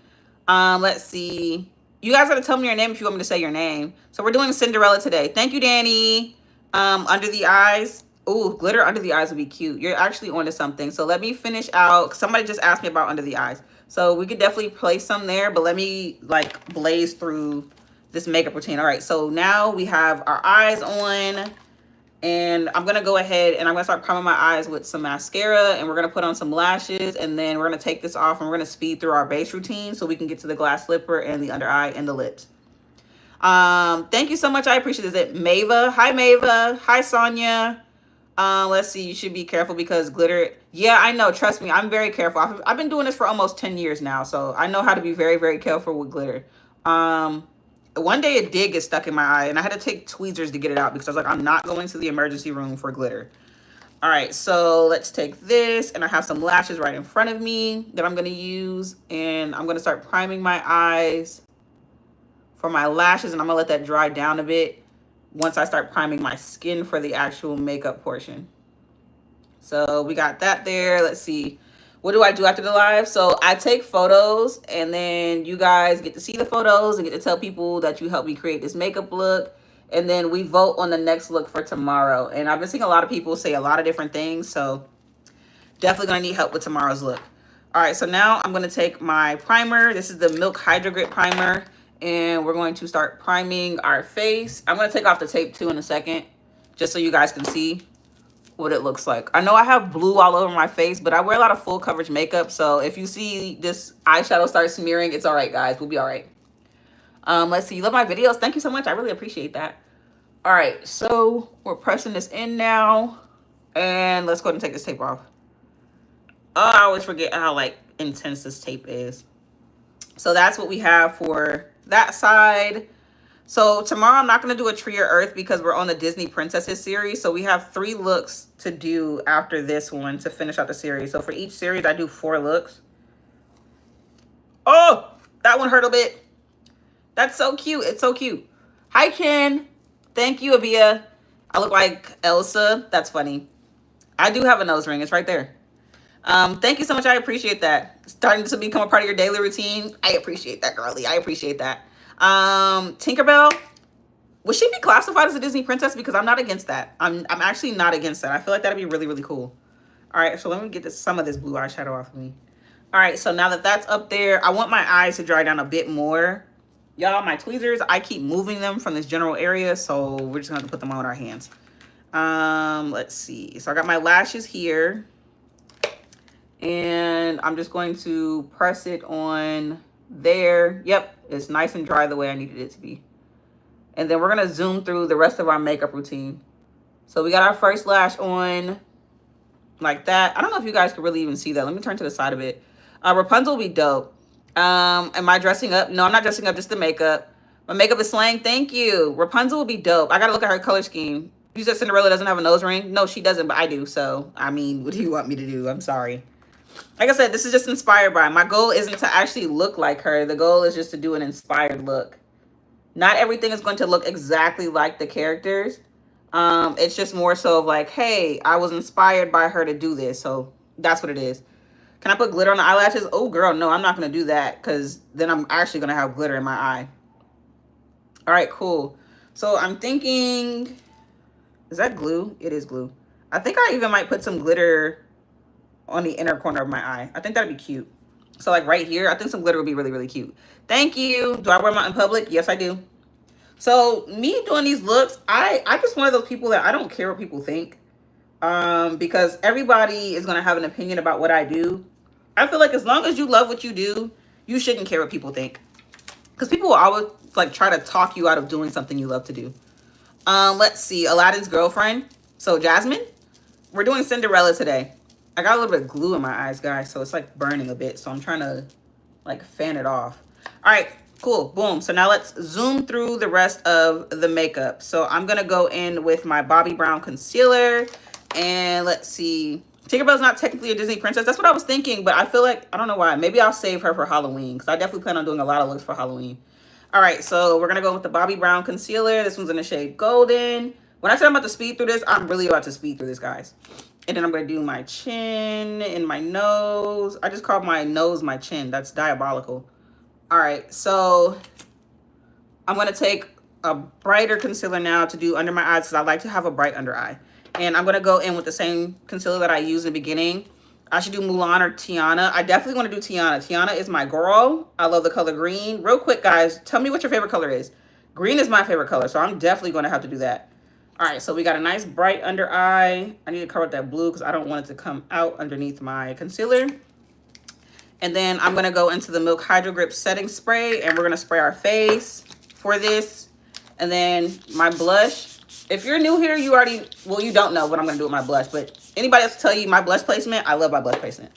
Let's see. You guys got to tell me your name if you want me to say your name. So we're doing Cinderella today. Thank you, Danny. Under the eyes. Ooh, glitter under the eyes would be cute. You're actually onto something. So let me finish out. Somebody just asked me about under the eyes. So we could definitely place some there, but let me like blaze through this makeup routine. All right, so now we have our eyes on, and I'm gonna go ahead and I'm gonna start priming my eyes with some mascara, and we're gonna put on some lashes, and then we're gonna take this off and we're gonna speed through our base routine so we can get to the glass slipper and the under eye and the lips. Thank you so much. I appreciate it. Is it Mava? Hi, Mava. Hi, Sonia. Let's see. You should be careful because glitter. Yeah, I know. Trust me. I'm very careful. I've been doing this for almost 10 years now. So I know how to be very, very careful with glitter. One day it did get stuck in my eye and I had to take tweezers to get it out because I was like, I'm not going to the emergency room for glitter. All right. So let's take this, and I have some lashes right in front of me that I'm going to use, and I'm going to start priming my eyes for my lashes, and I'm going to let that dry down a bit once I start priming my skin for the actual makeup portion. So we got that there. Let's see. What do I do after the live? So I take photos, and then you guys get to see the photos and get to tell people that you helped me create this makeup look. And then we vote on the next look for tomorrow. And I've been seeing a lot of people say a lot of different things. So definitely going to need help with tomorrow's look. All right. So now I'm going to take my primer. This is the Milk Hydro Grip Primer. And we're going to start priming our face. I'm going to take off the tape too in a second, just so you guys can see what it looks like. I know I have blue all over my face, but I wear a lot of full coverage makeup. So if you see this eyeshadow start smearing, it's all right, guys. We'll be all right. Let's see. You love my videos. Thank you so much. I really appreciate that. All right. So we're pressing this in now. And let's go ahead and take this tape off. Oh, I always forget how like intense this tape is. So that's what we have for that side. So tomorrow I'm not going to do a Tree or Earth because we're on the Disney Princesses series. So we have 3 looks to do after this one to finish out the series. So for each series, I do 4 looks. Oh, that one hurt a bit. That's so cute. It's so cute. Hi, Ken. Thank you, Abia. I look like Elsa. That's funny. I do have a nose ring. It's right there. Thank you so much. I appreciate that. Starting to become a part of your daily routine. I appreciate that, girly. I appreciate that. Tinkerbell, would she be classified as a Disney princess? Because I'm not against that. I'm actually not against that. I feel like that'd be really, really cool. All right, so let me get some of this blue eyeshadow off of me. All right, so now that that's up there, I want my eyes to dry down a bit more. Y'all, my tweezers, I keep moving them from this general area, so we're just gonna have to put them on our hands. Let's see. So I got my lashes here. And I'm just going to press it on there. Yep, it's nice and dry the way I needed it to be. And then we're going to zoom through the rest of our makeup routine. So we got our first lash on like that. I don't know if you guys can really even see that. Let me turn to the side of it. Rapunzel will be dope. Am I dressing up? No, I'm not dressing up, just the makeup. My makeup is slang. Thank you. Rapunzel will be dope. I got to look at her color scheme. You said Cinderella doesn't have a nose ring? No, she doesn't, but I do. So, I mean, what do you want me to do? I'm sorry. Like I said, this is just inspired by. My goal isn't to actually look like her. The goal is just to do an inspired look. Not everything is going to look exactly like the characters. It's just more so of like, hey, I was inspired by her to do this. So that's what it is. Can I put glitter on the eyelashes? Oh, girl, no, I'm not going to do that because then I'm actually going to have glitter in my eye. All right, cool. So I'm thinking Is that glue? It is glue. I think I even might put some glitter on the inner corner of my eye. I think that'd be cute. So like right here, I think some glitter would be really, really cute. Thank you. Do I wear them out in public? Yes, I do. So me doing these looks, I just one of those people that I don't care what people think. Because everybody is gonna have an opinion about what I do. I feel like as long as you love what you do, you shouldn't care what people think. Because people will always like try to talk you out of doing something you love to do. Let's see, Aladdin's girlfriend. So Jasmine, we're doing Cinderella today. I got a little bit of glue in my eyes, guys, so it's like burning a bit. So I'm trying to like fan it off. All right, cool, boom. So now let's zoom through the rest of the makeup. So I'm gonna go in with my Bobbi Brown concealer, and let's see. Tinkerbell's not technically a Disney princess. That's what I was thinking, but I feel like, I don't know why. Maybe I'll save her for Halloween, because I definitely plan on doing a lot of looks for Halloween. All right, so we're gonna go with the Bobbi Brown concealer. This one's in the shade Golden. When I said I'm about to speed through this, I'm really about to speed through this, guys. And then I'm going to do my chin and my nose. I just called my nose my chin. That's diabolical. All right, so I'm going to take a brighter concealer now to do under my eyes because I like to have a bright under eye. And I'm going to go in with the same concealer that I used in the beginning. I should do Mulan or Tiana. I definitely want to do Tiana. Tiana is my girl. I love the color green. Real quick, guys, tell me what your favorite color is. Green is my favorite color, so I'm definitely going to have to do that. All right, so we got a nice bright under eye. I need to cover up that blue because I don't want it to come out underneath my concealer. And then I'm going to go into the Milk Hydro Grip setting spray, and we're going to spray our face for this. And then my blush. If you're new here, you already, well, you don't know what I'm going to do with my blush. But anybody else tell you my blush placement, I love my blush placement.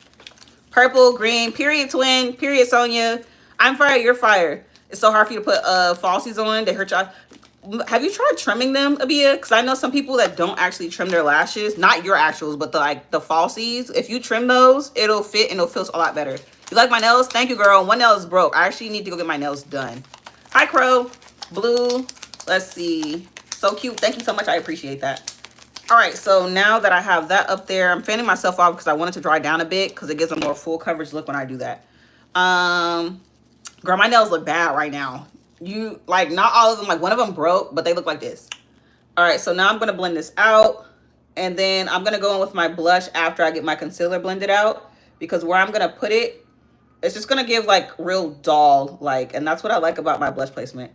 Purple, green, period twin, period Sonia. I'm fire, you're fire. It's so hard for you to put falsies on. They hurt your eyes. Have you tried trimming them, Abia? Because I know some people that don't actually trim their lashes. Not your actuals, but the falsies. If you trim those, it'll fit and it'll feel a lot better. You like my nails? Thank you, girl. One nail is broke. I actually need to go get my nails done. Hi, Crow. Blue. Let's see. So cute. Thank you so much. I appreciate that. All right, so now that I have that up there, I'm fanning myself off because I want it to dry down a bit because it gives a more full coverage look when I do that. Girl, my nails look bad right now. You like, not all of them, like one of them broke, but they look like this. All right, so now I'm gonna blend this out, and then I'm gonna go in with my blush after I get my concealer blended out, because where I'm gonna put it, it's just gonna give like real doll like, and that's what I like about my blush placement.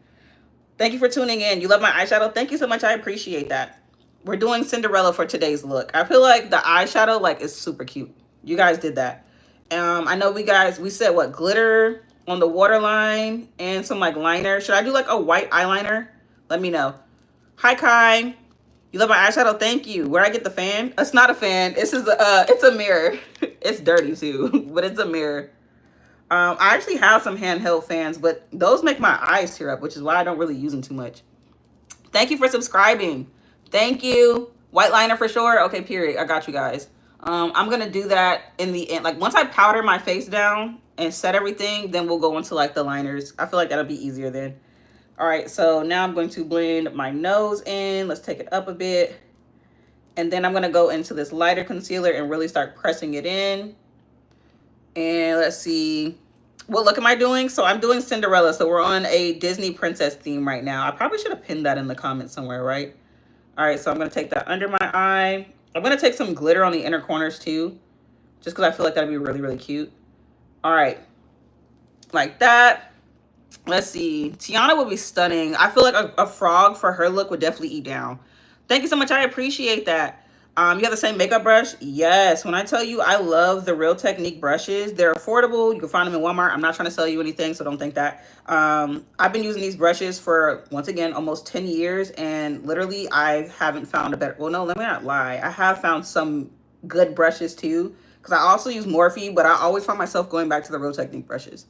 Thank you for tuning in. You love my eyeshadow? Thank you so much. I appreciate that. We're doing Cinderella for today's look. I feel like the eyeshadow like is super cute. You guys did that. I know we said what, glitter on the waterline and some like liner. Should I do like a white eyeliner? Let me know. Hi Kai, you love my eyeshadow? Thank you. Where I get the fan? It's not a fan. This is it's a mirror. It's dirty too, but it's a mirror. I actually have some handheld fans, but those make my eyes tear up, which is why I don't really use them too much. Thank you for subscribing. Thank you. White liner for sure. Okay, period. I got you guys. I'm gonna do that in the end. Like once I powder my face down and set everything, then we'll go into like the liners. I feel like that'll be easier then. All right, so now I'm going to blend my nose in. Let's take it up a bit. And then I'm gonna go into this lighter concealer and really start pressing it in. And let's see, what look am I doing? So I'm doing Cinderella. So we're on a Disney princess theme right now. I probably should have pinned that in the comments somewhere, right? All right, so I'm gonna take that under my eye. I'm gonna take some glitter on the inner corners too, just because I feel like that'd be really, really cute. All right, like that. Let's see, Tiana would be stunning. I feel like a frog for her look would definitely eat down. Thank you so much, I appreciate that. You have the same makeup brush? Yes, when I tell you I love the Real Technique brushes, they're affordable. You can find them in Walmart. I'm not trying to sell you anything, so don't think that. I've been using these brushes for, once again, almost 10 years, and literally I haven't found a better, well, no, let me not lie. I have found some good brushes too, because I also use Morphe, but I always find myself going back to the Real Technique brushes.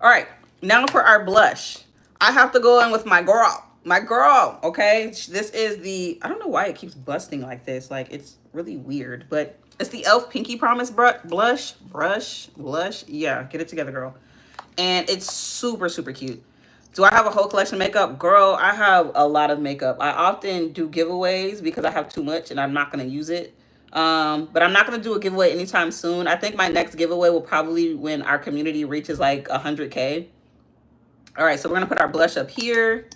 All right, now for our blush. I have to go in with my girl. My girl, okay? This is the, I don't know why it keeps busting like this. Like, it's really weird, but it's the e.l.f. Pinky Promise blush. Yeah, get it together, girl. And it's super, super cute. Do I have a whole collection of makeup? Girl, I have a lot of makeup. I often do giveaways because I have too much and I'm not going to use it. But I'm not going to do a giveaway anytime soon. I think my next giveaway will probably when our community reaches like 100K. All right, so we're going to put our blush up here.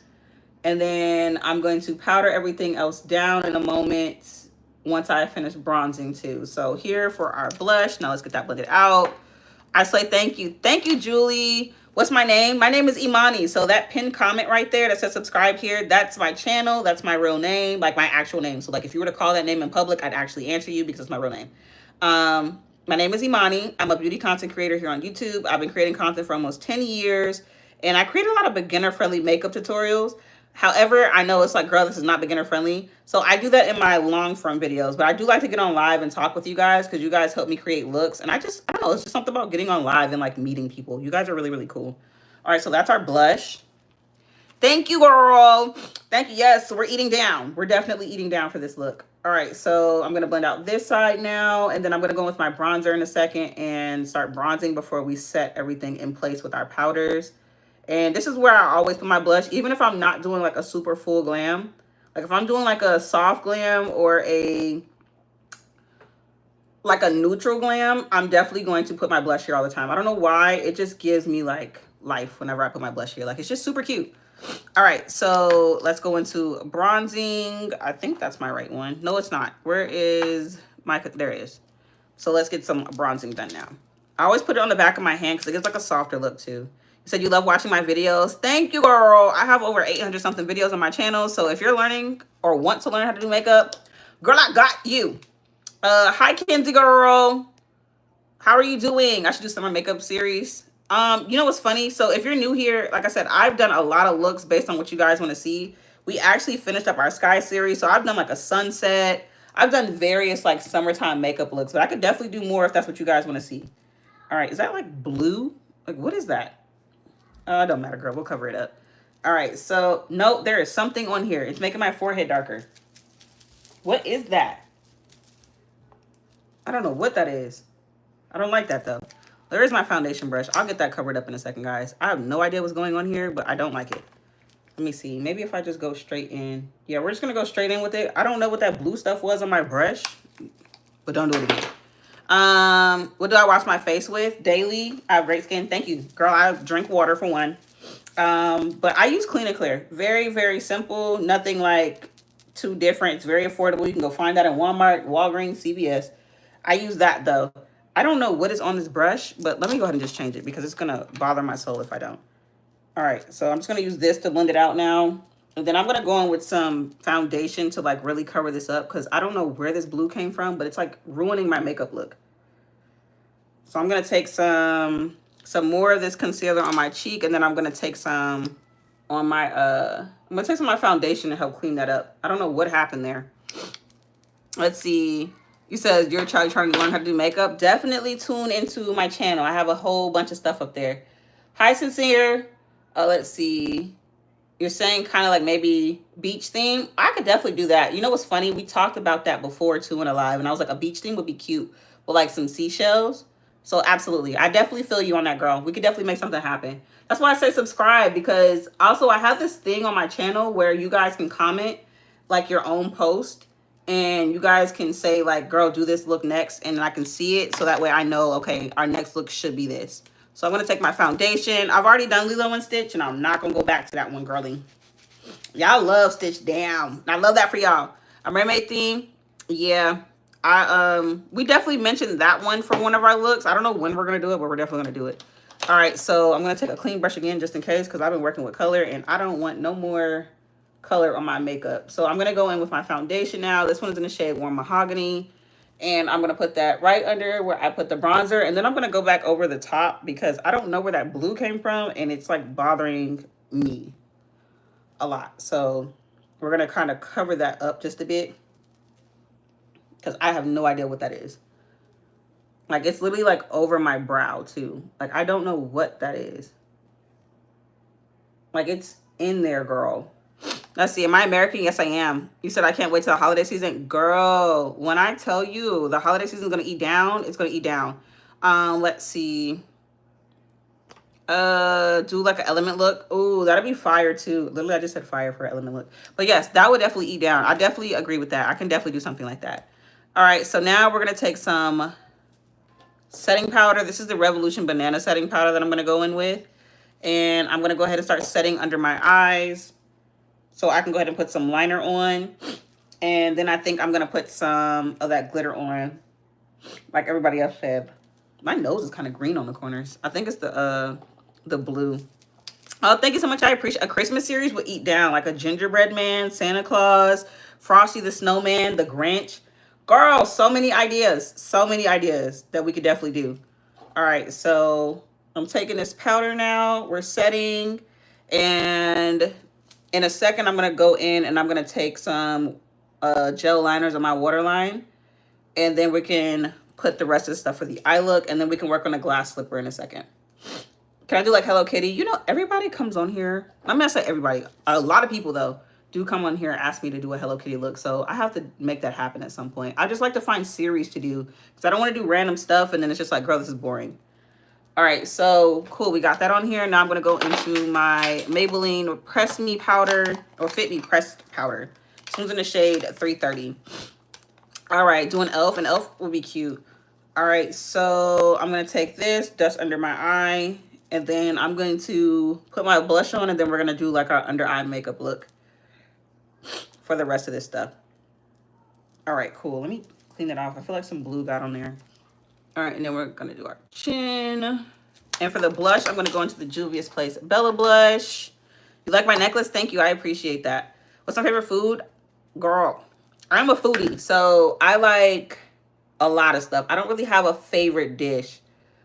And then I'm going to powder everything else down in a moment once I finish bronzing too. So here for our blush. Now let's get that blended out. I say thank you. Thank you, Julie. What's my name? My name is Imani. So that pinned comment right there that says subscribe here, that's my channel. That's my real name, like my actual name. So like if you were to call that name in public, I'd actually answer you because it's my real name. My name is Imani. I'm a beauty content creator here on YouTube. I've been creating content for almost 10 years. And I create a lot of beginner-friendly makeup tutorials. However, I know it's like, girl, this is not beginner friendly. So I do that in my long form videos, but I do like to get on live and talk with you guys because you guys help me create looks. And I don't know, it's just something about getting on live and like meeting people. You guys are really, really cool. All right, so that's our blush. Thank you, girl. Thank you. Yes, we're eating down. We're definitely eating down for this look. All right, so I'm going to blend out this side now, and then I'm going to go with my bronzer in a second and start bronzing before we set everything in place with our powders. And this is where I always put my blush, even if I'm not doing like a super full glam. Like if I'm doing like a soft glam or like a neutral glam, I'm definitely going to put my blush here all the time. I don't know why. It just gives me like life whenever I put my blush here. Like it's just super cute. All right, so let's go into bronzing. I think that's my right one. No, it's not. Where is my, there it is. So let's get some bronzing done now. I always put it on the back of my hand because it gives like a softer look too. You said you love watching my videos. Thank you, girl. I have over 800 something videos on my channel. So if you're learning or want to learn how to do makeup, girl, I got you. Hi, Kenzie girl. How are you doing? I should do summer makeup series. You know what's funny? So if you're new here, like I said, I've done a lot of looks based on what you guys want to see. We actually finished up our sky series. So I've done like a sunset. I've done various like summertime makeup looks, but I could definitely do more if that's what you guys want to see. All right, is that like blue? Like what is that? It don't matter, girl. We'll cover it up. All right, so no, there is something on here. It's making my forehead darker. What is that? I don't know what that is. I don't like that though. There is my foundation brush. I'll get that covered up in a second, guys. I have no idea what's going on here, but I don't like it. Let me see. Maybe if I just go straight in. Yeah, we're just going to go straight in with it. I don't know what that blue stuff was on my brush, but don't do it again. What do I wash my face with? Daily. I have great skin. Thank you. Girl, I drink water for one. But I use Clean and Clear. Very, very simple. Nothing like too different. It's very affordable. You can go find that in Walmart, Walgreens, CVS. I use that though. I don't know what is on this brush, but let me go ahead and just change it because it's going to bother my soul if I don't. All right, so I'm just going to use this to blend it out now. And then I'm going to go in with some foundation to like really cover this up because I don't know where this blue came from, but it's like ruining my makeup look. So I'm going to take some more of this concealer on my cheek, and then I'm going to take some on my, I'm going to take some of my foundation to help clean that up. I don't know what happened there. Let's see. You said you're trying to learn how to do makeup. Definitely tune into my channel. I have a whole bunch of stuff up there. Hi, Sincere. Let's see. You're saying kind of like maybe beach theme. I could definitely do that. You know what's funny? We talked about that before too in a live, and I was like, a beach theme would be cute with like some seashells. So absolutely. I definitely feel you on that, girl. We could definitely make something happen. That's why I say subscribe, because also I have this thing on my channel where you guys can comment like your own post. And you guys can say like, girl, do this look next. And I can see it. So that way I know, okay, our next look should be this. So I'm going to take my foundation. I've already done Lilo and Stitch, and I'm not going to go back to that one, girly. Y'all love Stitch Down. I love that for y'all. A mermaid theme. Yeah. We definitely mentioned that one for one of our looks. I don't know when we're going to do it, but we're definitely going to do it. All right. So I'm going to take a clean brush again, just in case, because I've been working with color and I don't want no more color on my makeup. So I'm going to go in with my foundation now. This one is in the shade Warm Mahogany. And I'm going to put that right under where I put the bronzer. And then I'm going to go back over the top because I don't know where that blue came from. And it's like bothering me a lot. So we're going to kind of cover that up just a bit because I have no idea what that is. Like it's literally like over my brow too. Like I don't know what that is. Like it's in there, girl. Let's see. Am I American? Yes, I am. You said I can't wait till the holiday season. Girl, when I tell you the holiday season is going to eat down, it's going to eat down. Let's see. Do like an element look. Ooh, that'd be fire too. Literally, I just said fire for an element look. But yes, that would definitely eat down. I definitely agree with that. I can definitely do something like that. All right, so now we're going to take some setting powder. This is the Revolution Banana setting powder that I'm going to go in with. And I'm going to go ahead and start setting under my eyes. so I can go ahead and put some liner on. And then I think I'm going to put some of that glitter on, like everybody else said. My nose is kind of green on the corners. I think it's the blue. Oh, thank you so much. I appreciate a Christmas series would eat down like a gingerbread man, Santa Claus, Frosty the Snowman, the Grinch. Girl, so many ideas. So many ideas that we could definitely do. All right, so I'm taking this powder now. We're setting. And in a second, I'm going to go in and I'm going to take some gel liners on my waterline. And then we can put the rest of the stuff for the eye look. And then we can work on a glass slipper in a second. Can I do like Hello Kitty? You know, everybody comes on here. I'm going to say everybody. A lot of people, though, do come on here and ask me to do a Hello Kitty look. So I have to make that happen at some point. I just like to find series to do. Because I don't want to do random stuff. And then it's just like, girl, this is boring. All right, so cool. We got that on here. Now I'm going to go into my Maybelline Press Me powder. Or Fit Me Pressed powder. This one's in the shade 330. All right, doing e.l.f. And e.l.f. will be cute. All right, so I'm going to take this, dust under my eye. And then I'm going to put my blush on, and then we're going to do like our under eye makeup look for the rest of this stuff. All right, cool. Let me clean it off. I feel like some blue got on there. All right, and then we're going to do our chin. And for the blush, I'm going to go into the Juvia's Place Bella Blush. You like my necklace? Thank you. I appreciate that. What's my favorite food? Girl, I'm a foodie, so I like a lot of stuff. I don't really have a favorite dish.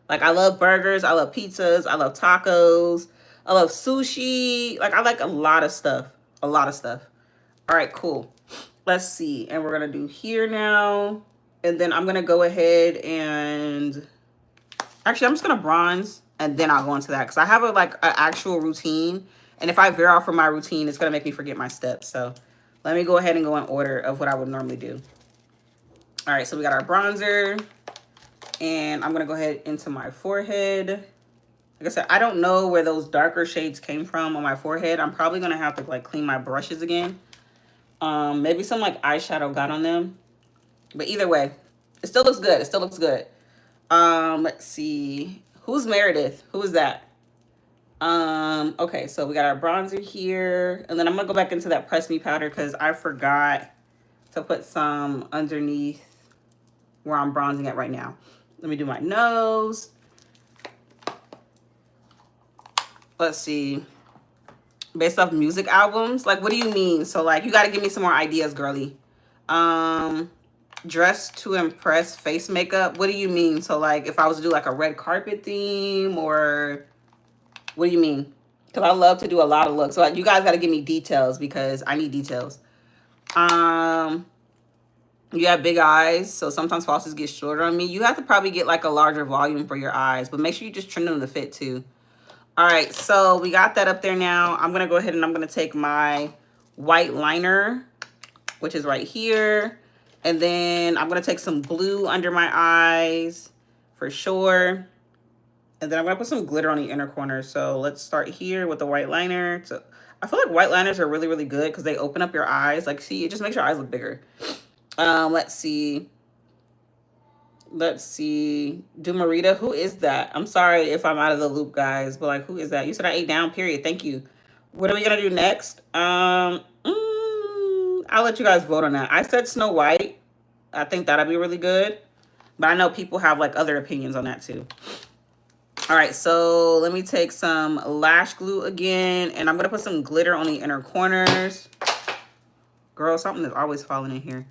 Like, I love burgers, I love pizzas, I love tacos, I love sushi. Like, I like a lot of stuff. A lot of stuff. All right, cool. Let's see. And we're going to do here now. And then I'm going to go ahead and... Actually, I'm just going to bronze, and then I'll go into that. Because I have, an actual routine. And if I veer off from my routine, it's going to make me forget my steps. So, let me go ahead and go in order of what I would normally do. All right, so we got our bronzer. And I'm going to go ahead into my forehead. Like I said, I don't know where those darker shades came from on my forehead. I'm probably going to have to clean my brushes again. Maybe some eyeshadow got on them. But either way, it still looks good. It still looks good. Let's see. Who's Meredith? Who is that? Okay, so we got our bronzer here. And then I'm going to go back into that Press Me powder because I forgot to put some underneath where I'm bronzing at right now. Let me do my nose. Let's see. Based off music albums? What do you mean? So, you got to give me some more ideas, girly. Dress to impress face makeup. What do you mean? So, if I was to do, a red carpet theme or... What do you mean? Because I love to do a lot of looks. So, you guys got to give me details because I need details. You have big eyes, so sometimes falsies get shorter on me. You have to probably get a larger volume for your eyes, but make sure you just trim them to fit too. All right, so we got that up there now. I'm gonna go ahead and I'm gonna take my white liner, which is right here. And then I'm gonna take some blue under my eyes for sure. And then I'm gonna put some glitter on the inner corner. So let's start here with the white liner. So I feel like white liners are really, really good because they open up your eyes. See, it just makes your eyes look bigger. Let's see. Do Marita, who is that? I'm sorry if I'm out of the loop, guys, but who is that? You said I ate down, period. Thank you. What are we gonna do next? I'll let you guys vote on that. I said Snow White. I think that'll be really good, but I know people have other opinions on that too. All right, so let me take some lash glue again, and I'm gonna put some glitter on the inner corners. Girl, something is always falling in here.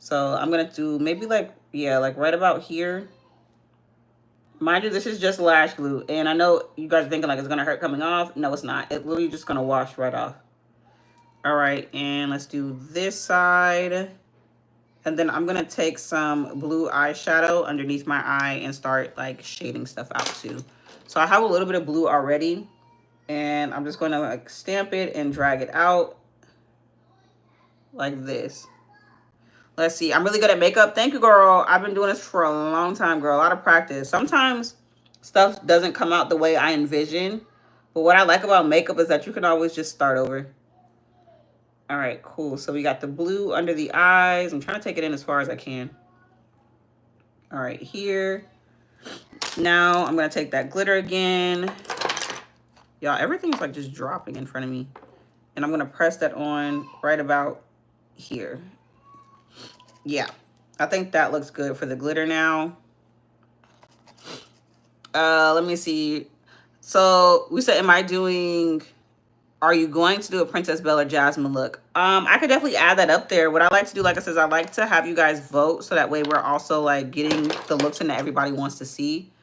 So I'm going to do maybe right about here. Mind you, this is just lash glue. And I know you guys are thinking it's going to hurt coming off. No, it's not. It's literally just going to wash right off. All right. And let's do this side. And then I'm going to take some blue eyeshadow underneath my eye and start shading stuff out too. So I have a little bit of blue already. And I'm just going to stamp it and drag it out like this. Let's see. I'm really good at makeup. Thank you, girl. I've been doing this for a long time, girl. A lot of practice. Sometimes stuff doesn't come out the way I envision. But what I like about makeup is that you can always just start over. All right, cool. So we got the blue under the eyes. I'm trying to take it in as far as I can. All right, here. Now I'm going to take that glitter again. Y'all, everything's just dropping in front of me. And I'm going to press that on right about here. Yeah, I think that looks good for the glitter now. Let me see. So we said, are you going to do a Princess Belle or Jasmine look? I could definitely add that up there. What I like to do, like I said, I like to have you guys vote, so that way we're also like getting the looks in that everybody wants to see.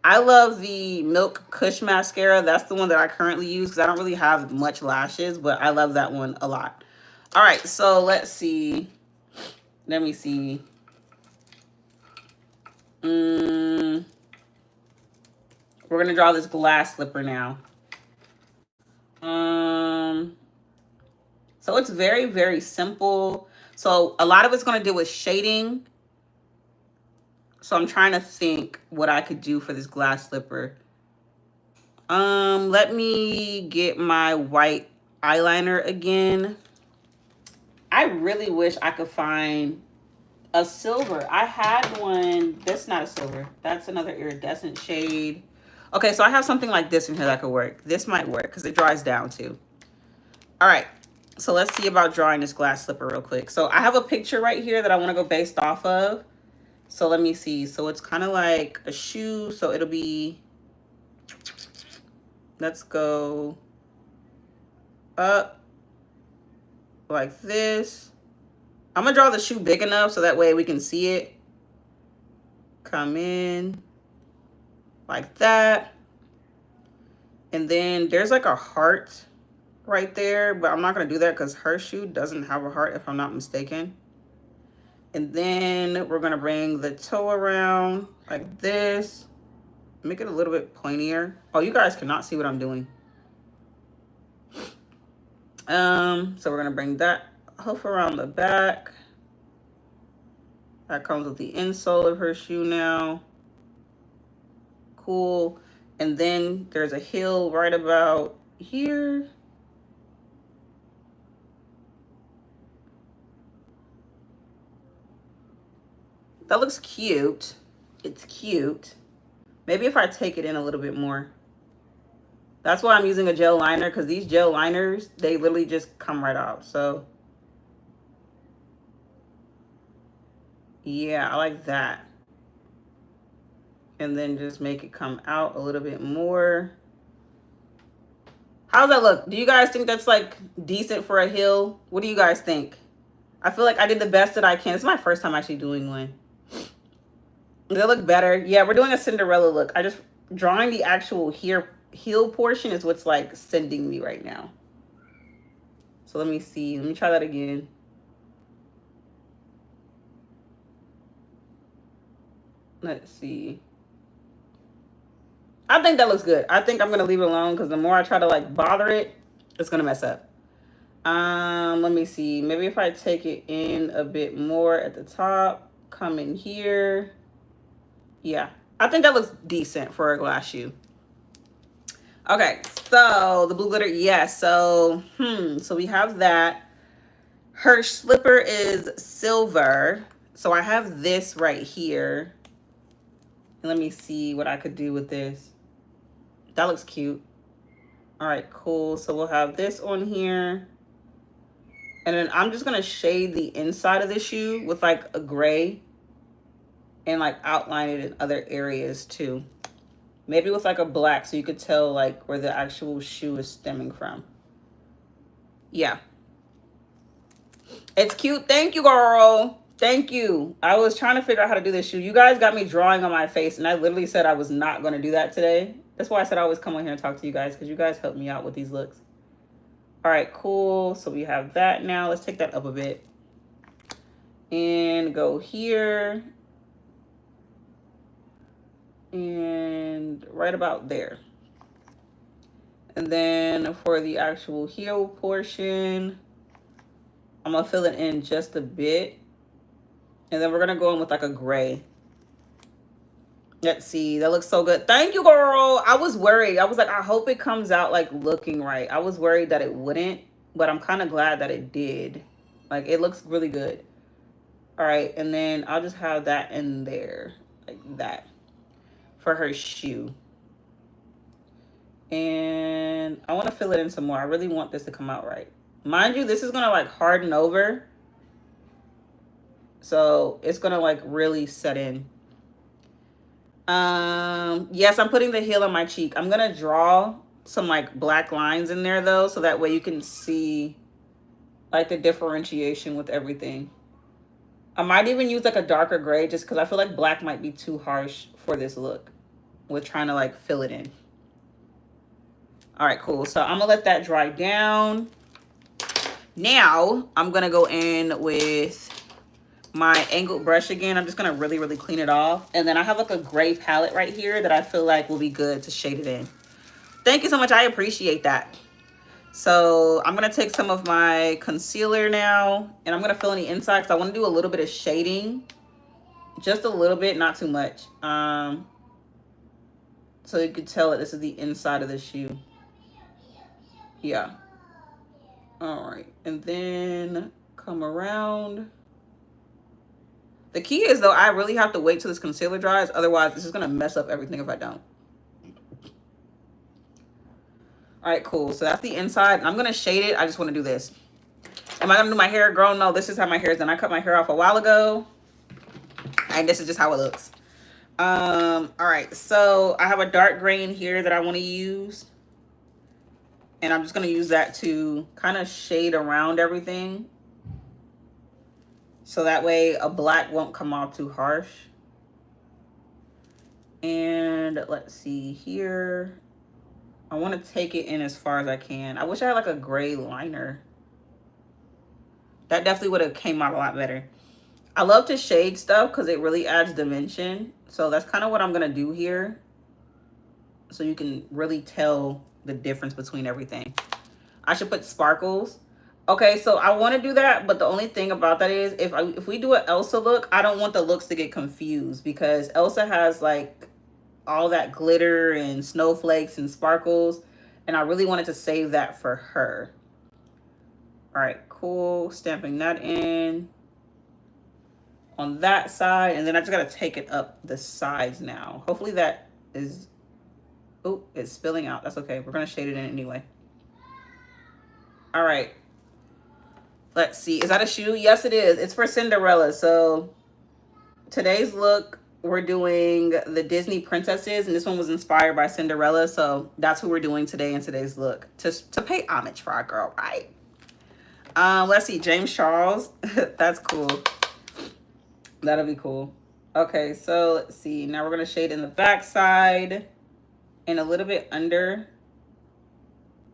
I love the Milk Kush mascara. That's the one that I currently use because I don't really have much lashes, but I love that one a lot. All right, so let's see. Let me see. We're gonna draw this glass slipper now. So it's very, very simple. So a lot of it's gonna deal with shading. So I'm trying to think what I could do for this glass slipper. Let me get my white eyeliner again. I really wish I could find a silver. I had one. That's not a silver. That's another iridescent shade. Okay, so I have something like this in here that could work. This might work because it dries down too. All right, so let's see about drawing this glass slipper real quick. So I have a picture right here that I want to go based off of. So let me see. So it's kind of like a shoe. So it'll be, let's go up like this. I'm gonna draw the shoe big enough so that way we can see it. Come in like that. And then there's like a heart right there, but I'm not gonna do that because her shoe doesn't have a heart if I'm not mistaken. And then we're gonna bring the toe around like this. Make it a little bit pointier. Oh, you guys cannot see what I'm doing. So we're gonna bring that hoof around the back. That comes with the insole of her shoe now. Cool. And then there's a heel right about here. That looks cute. It's cute. Maybe if I take it in a little bit more. That's why I'm using a gel liner, because these gel liners, they literally just come right off. So yeah, I like that. And then just make it come out a little bit more. How's that look? Do you guys think that's like decent for a heel? What do you guys think? I feel like I did the best that I can. It's my first time actually doing one. Does it look better? Yeah, we're doing a Cinderella look. Drawing the actual heel portion is what's like sending me right now. So let me see. Let me try that again. Let's see. I think that looks good. I think I'm gonna leave it alone because the more I try to like bother it, it's gonna mess up. Let me see. Maybe if I take it in a bit more at the top, come in here. Yeah, I think that looks decent for a glass shoe. Okay, so the blue glitter, yes. So we have that. Her slipper is silver. So I have this right here. And let me see what I could do with this. That looks cute. All right, cool. So we'll have this on here. And then I'm just gonna shade the inside of the shoe with like a gray and like outline it in other areas too. Maybe with like a black so you could tell like where the actual shoe is stemming from. Yeah. It's cute. Thank you, girl. Thank you. I was trying to figure out how to do this shoe. You guys got me drawing on my face, and I literally said I was not going to do that today. That's why I said I always come on here and talk to you guys, because you guys help me out with these looks. All right, cool. So we have that now. Let's take that up a bit. And go here. And right about there. And then for the actual heel portion, I'm going to fill it in just a bit. And then we're going to go in with like a gray. Let's see. That looks so good. Thank you, girl. I was worried. I was like, I hope it comes out like looking right. I was worried that it wouldn't, but I'm kind of glad that it did. Like, it looks really good. All right. And then I'll just have that in there like that for her shoe. And I want to fill it in some more. I really want this to come out right. Mind you, this is gonna like harden over, so it's gonna like really set in. Yes, I'm putting the heel on my cheek. I'm gonna draw some like black lines in there though, so that way you can see like the differentiation with everything. I might even use like a darker gray just because I feel like black might be too harsh for this look with trying to like fill it in. All right, cool. So I'm gonna let that dry down. Now I'm gonna go in with my angled brush again. I'm just gonna really, really clean it off. And then I have like a gray palette right here that I feel like will be good to shade it in. Thank you so much. I appreciate that. So I'm gonna take some of my concealer now and I'm gonna fill in the inside because I want to do a little bit of shading. Just a little bit, not too much. So you could tell that this is the inside of the shoe. Yeah. All right. And then come around. The key is though, I really have to wait till this concealer dries. Otherwise, this is gonna mess up everything if I don't. All right, cool. So that's the inside. I'm gonna shade it. I just want to do this. Am I gonna do my hair? Girl, no. This is how my hair is done. I cut my hair off a while ago, and this is just how it looks. All right. So I have a dark gray in here that I want to use, and I'm just gonna use that to kind of shade around everything, so that way a black won't come off too harsh. And let's see here. I want to take it in as far as I can. I wish I had like a gray liner. That definitely would have came out a lot better. I love to shade stuff because it really adds dimension. So that's kind of what I'm going to do here. So you can really tell the difference between everything. I should put sparkles. Okay, so I want to do that. But the only thing about that is if we do an Elsa look, I don't want the looks to get confused. Because Elsa has like all that glitter and snowflakes and sparkles. And I really wanted to save that for her. All right, cool. Stamping that in on that side. And then I just got to take it up the sides now. Hopefully that is... Oh, it's spilling out. That's okay. We're going to shade it in anyway. All right. Let's see. Is that a shoe? Yes, it is. It's for Cinderella. So today's look, we're doing the Disney princesses. And this one was inspired by Cinderella. So that's who we're doing today in today's look. To pay homage for our girl, right? Let's see. James Charles. That's cool. That'll be cool. Okay, so let's see. Now we're going to shade in the back side and a little bit under.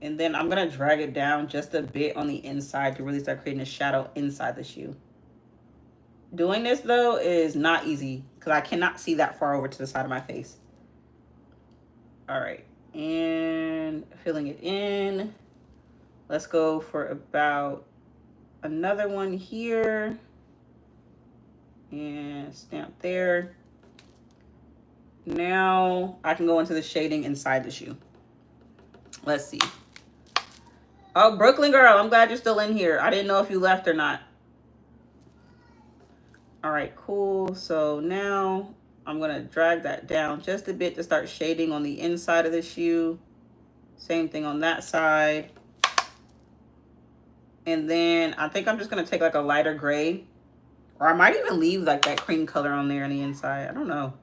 And then I'm going to drag it down just a bit on the inside to really start creating a shadow inside the shoe. Doing this, though, is not easy because I cannot see that far over to the side of my face. All right. And filling it in. Let's go for about another one here. And stamp there. Now I can go into the shading inside the shoe. Let's see. Oh, Brooklyn girl, I'm glad you're still in here. I didn't know if you left or not. All right, cool. So now I'm going to drag that down just a bit to start shading on the inside of the shoe. Same thing on that side. And then I think I'm just going to take like a lighter gray. Or I might even leave like that cream color on there on the inside. I don't know.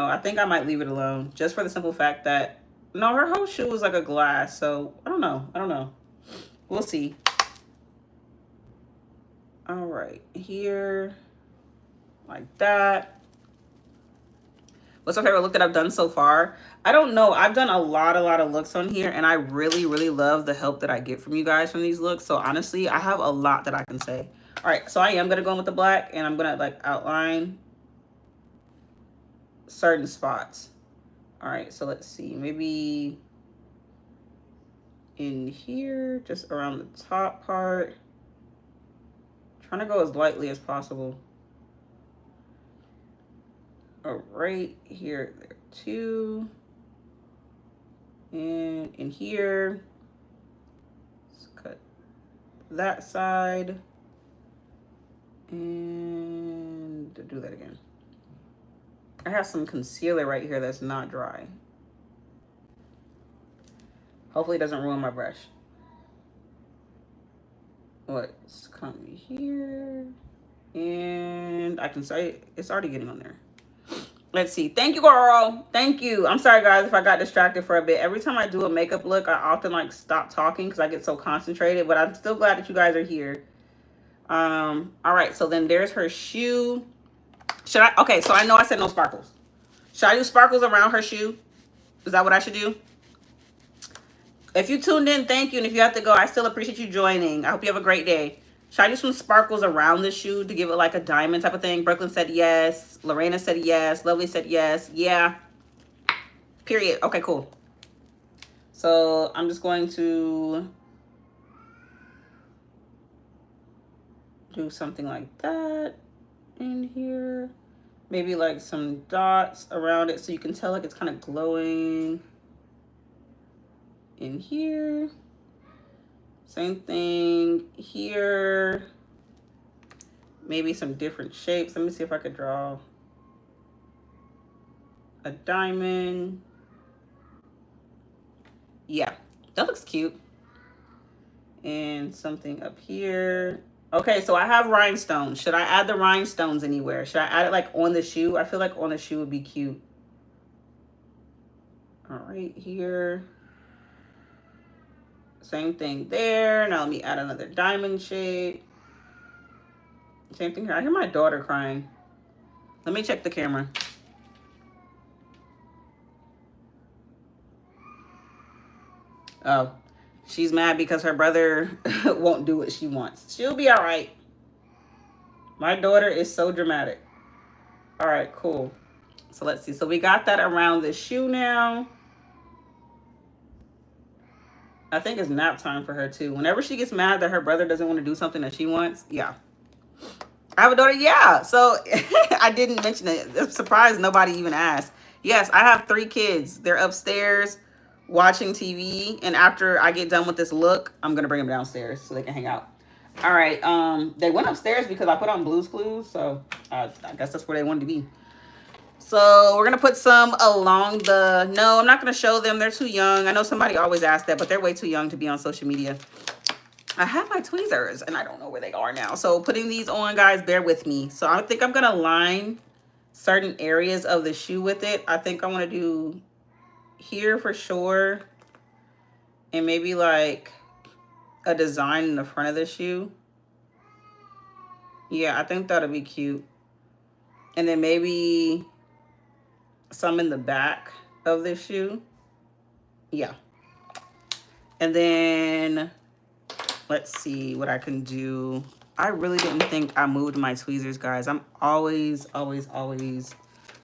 I think I might leave it alone just for the simple fact that, no, her whole shoe was like a glass. So I don't know. We'll see. All right, here, like that. What's my favorite look that I've done so far? I don't know. I've done a lot of looks on here, and I really, really love the help that I get from you guys from these looks. So honestly, I have a lot that I can say. All right, so I am gonna go in with the black, and I'm gonna like outline certain spots. All right, so let's see, maybe in here, just around the top part. Trying to go as lightly as possible. All right, here, there too. And in here, let's cut that side. And do that again. I have some concealer right here that's not dry. Hopefully it doesn't ruin my brush. What's coming here? And I can say it's already getting on there. Let's see. Thank you, girl. Thank you. I'm sorry, guys, if I got distracted for a bit. Every time I do a makeup look, I often like stop talking because I get so concentrated. But I'm still glad that you guys are here. All right. So then there's her shoe. Should I? Okay. So I know I said no sparkles. Should I do sparkles around her shoe? Is that what I should do? If you tuned in, thank you. And if you have to go, I still appreciate you joining. I hope you have a great day. Should I do some sparkles around the shoe to give it like a diamond type of thing? Brooklyn said yes. Lorena said yes. Lovely said yes. Yeah. Period. Okay, cool. So I'm just going to do something like that in here. Maybe like some dots around it so you can tell like it's kind of glowing in here. Same thing here. Maybe some different shapes. Let me see if I could draw a diamond. Yeah, that looks cute. And something up here. Okay, so I have rhinestones. Should I add the rhinestones anywhere? Should I add it like on the shoe? I feel like on the shoe would be cute. All right, here. Same thing there. Now let me add another diamond shape. Same thing here. I hear my daughter crying. Let me check the camera. Oh, she's mad because her brother won't do what she wants. She'll be all right. My daughter is so dramatic. All right, cool. So let's see. So we got that around the shoe now. I think it's nap time for her too. Whenever she gets mad that her brother doesn't want to do something that she wants, yeah. I have a daughter, yeah. So I didn't mention it. I'm surprised nobody even asked. Yes, I have 3 kids. They're upstairs watching TV. And after I get done with this look, I'm going to bring them downstairs so they can hang out. All right. They went upstairs because I put on Blue's Clues. So I guess that's where they wanted to be. So we're going to put some along the... No, I'm not going to show them. They're too young. I know somebody always asks that, but they're way too young to be on social media. I have my tweezers and I don't know where they are now. So putting these on, guys, bear with me. So I think I'm going to line certain areas of the shoe with it. I think I want to do here for sure. And maybe like a design in the front of the shoe. Yeah, I think that'll be cute. And then maybe some in the back of the shoe. Yeah. And then... let's see what I can do. I really didn't think I moved my tweezers, guys. I'm always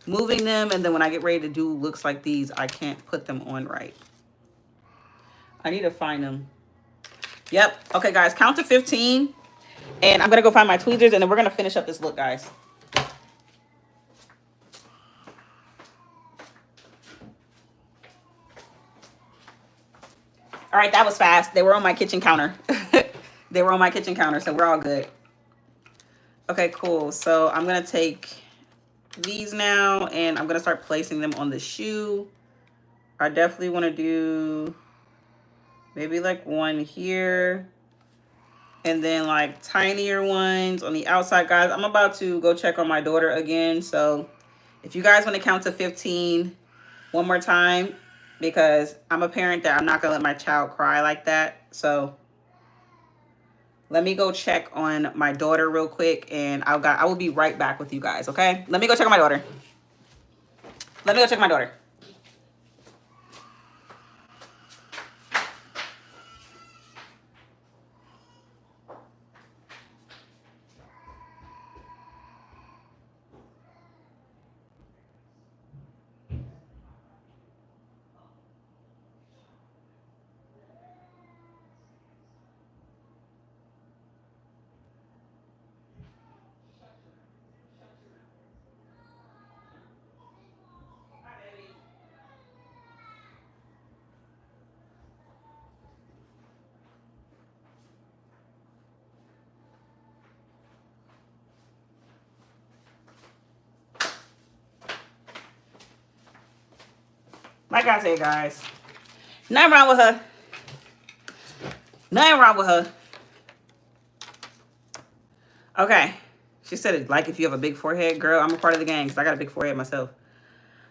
moving them. And then when I get ready to do looks like these, I can't put them on right. I need to find them. Yep. Okay, guys, count to 15. And I'm going to go find my tweezers and then we're going to finish up this look, guys. All right, that was fast. They were on my kitchen counter. They were on my kitchen counter, so we're all good. Okay, cool. So I'm going to take these now, and I'm going to start placing them on the shoe. I definitely want to do maybe like one here, and then like tinier ones on the outside, guys. I'm about to go check on my daughter again. So if you guys want to count to 15 one more time, because I'm a parent that I'm not going to let my child cry like that. So let me go check on my daughter real quick, and I will be right back with you guys, okay? Let me go check on my daughter. Let me go check my daughter. Like I said, guys, nothing wrong with her. Nothing wrong with her. Okay. She said it like if you have a big forehead. Girl, I'm a part of the gang because I got a big forehead myself.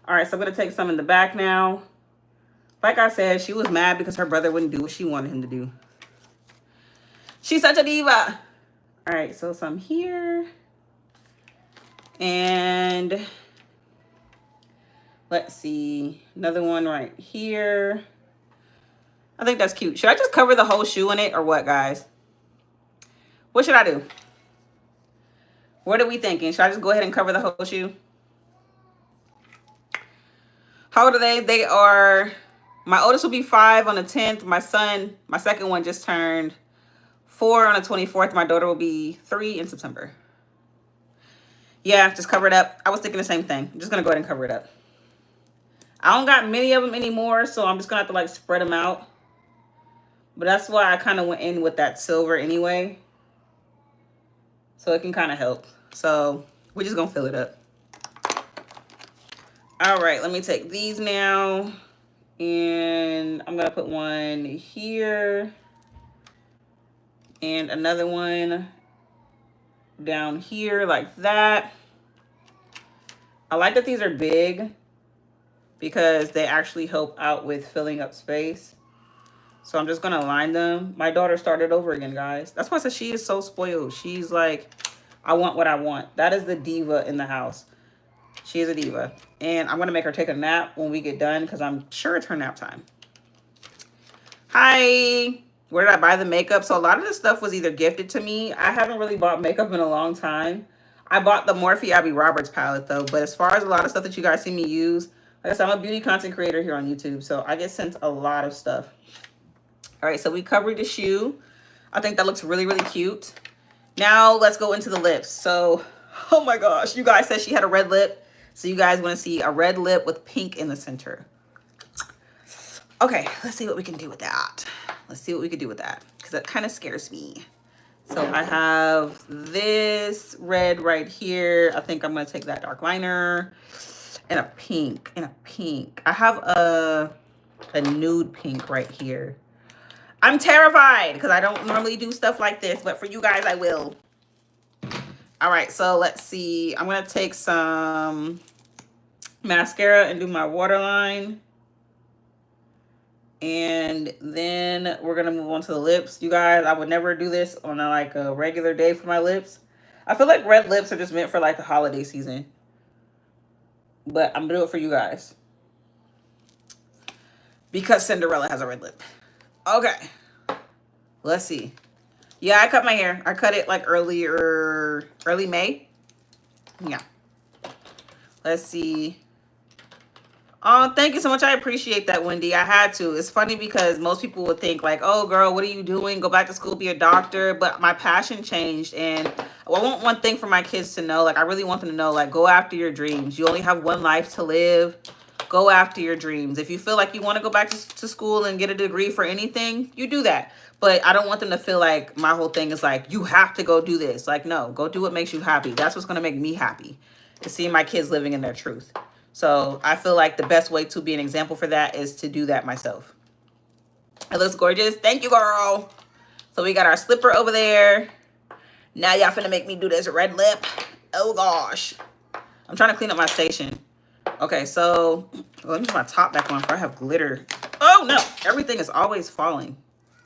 All right, so I'm going to take some in the back now. Like I said, she was mad because her brother wouldn't do what she wanted him to do. She's such a diva. All right, so some here. And let's see. Another one right here. I think that's cute. Should I just cover the whole shoe in it or what, guys? What should I do? What are we thinking? Should I just go ahead and cover the whole shoe? How old are they? They are, my oldest will be 5 on the 10th. My son, my second one just turned 4 on the 24th. My daughter will be 3 in September. Yeah, just cover it up. I was thinking the same thing. I'm just going to go ahead and cover it up. I don't got many of them anymore, so I'm just going to have to like spread them out. But that's why I kind of went in with that silver anyway. So it can kind of help. So we're just going to fill it up. All right, let me take these now. And I'm going to put one here. And another one down here like that. I like that these are big because they actually help out with filling up space. So I'm just going to line them. My daughter started over again, guys. That's why I said she is so spoiled. She's like, I want what I want. That is the diva in the house. She is a diva. And I'm going to make her take a nap when we get done because I'm sure it's her nap time. Hi. Where did I buy the makeup? So a lot of this stuff was either gifted to me. I haven't really bought makeup in a long time. I bought the Morphe Abby Roberts palette though. But as far as a lot of stuff that you guys see me use, like I said, I'm a beauty content creator here on YouTube. So I get sent a lot of stuff. All right, so we covered the shoe. I think that looks really, really cute. Now let's go into the lips. So, oh my gosh, you guys said she had a red lip. So you guys want to see a red lip with pink in the center. Okay, let's see what we can do with that. Let's see what we can do with that because that kind of scares me. So I have this red right here. I think I'm going to take that dark liner and a pink I have a nude pink right here. I'm terrified because I don't normally do stuff like this, but for you guys, I will. All right, so let's see. I'm going to take some mascara and do my waterline. And then we're going to move on to the lips. You guys, I would never do this on a regular day for my lips. I feel like red lips are just meant for like the holiday season. But I'm going to do it for you guys. Because Cinderella has a red lip. Okay. Let's see. Yeah, I cut my hair. I cut it like early May. Yeah. Let's see. Oh, thank you so much. I appreciate that, Wendy. I had to. It's funny because most people would think like, oh, girl, what are you doing? Go back to school, be a doctor. But my passion changed. And I want one thing for my kids to know. Like, I really want them to know, like, go after your dreams. You only have one life to live. Go after your dreams. If you feel like you want to go back to school and get a degree for anything, you do that. But I don't want them to feel like my whole thing is like, you have to go do this. Like, no, go do what makes you happy. That's what's going to make me happy, is seeing my kids living in their truth. So I feel like the best way to be an example for that is to do that myself. It looks gorgeous. Thank you, girl. So we got our slipper over there. Now y'all finna make me do this red lip. Oh, gosh. I'm trying to clean up my station. Okay, so let me put my top back on before I have glitter. Oh, no. Everything is always falling.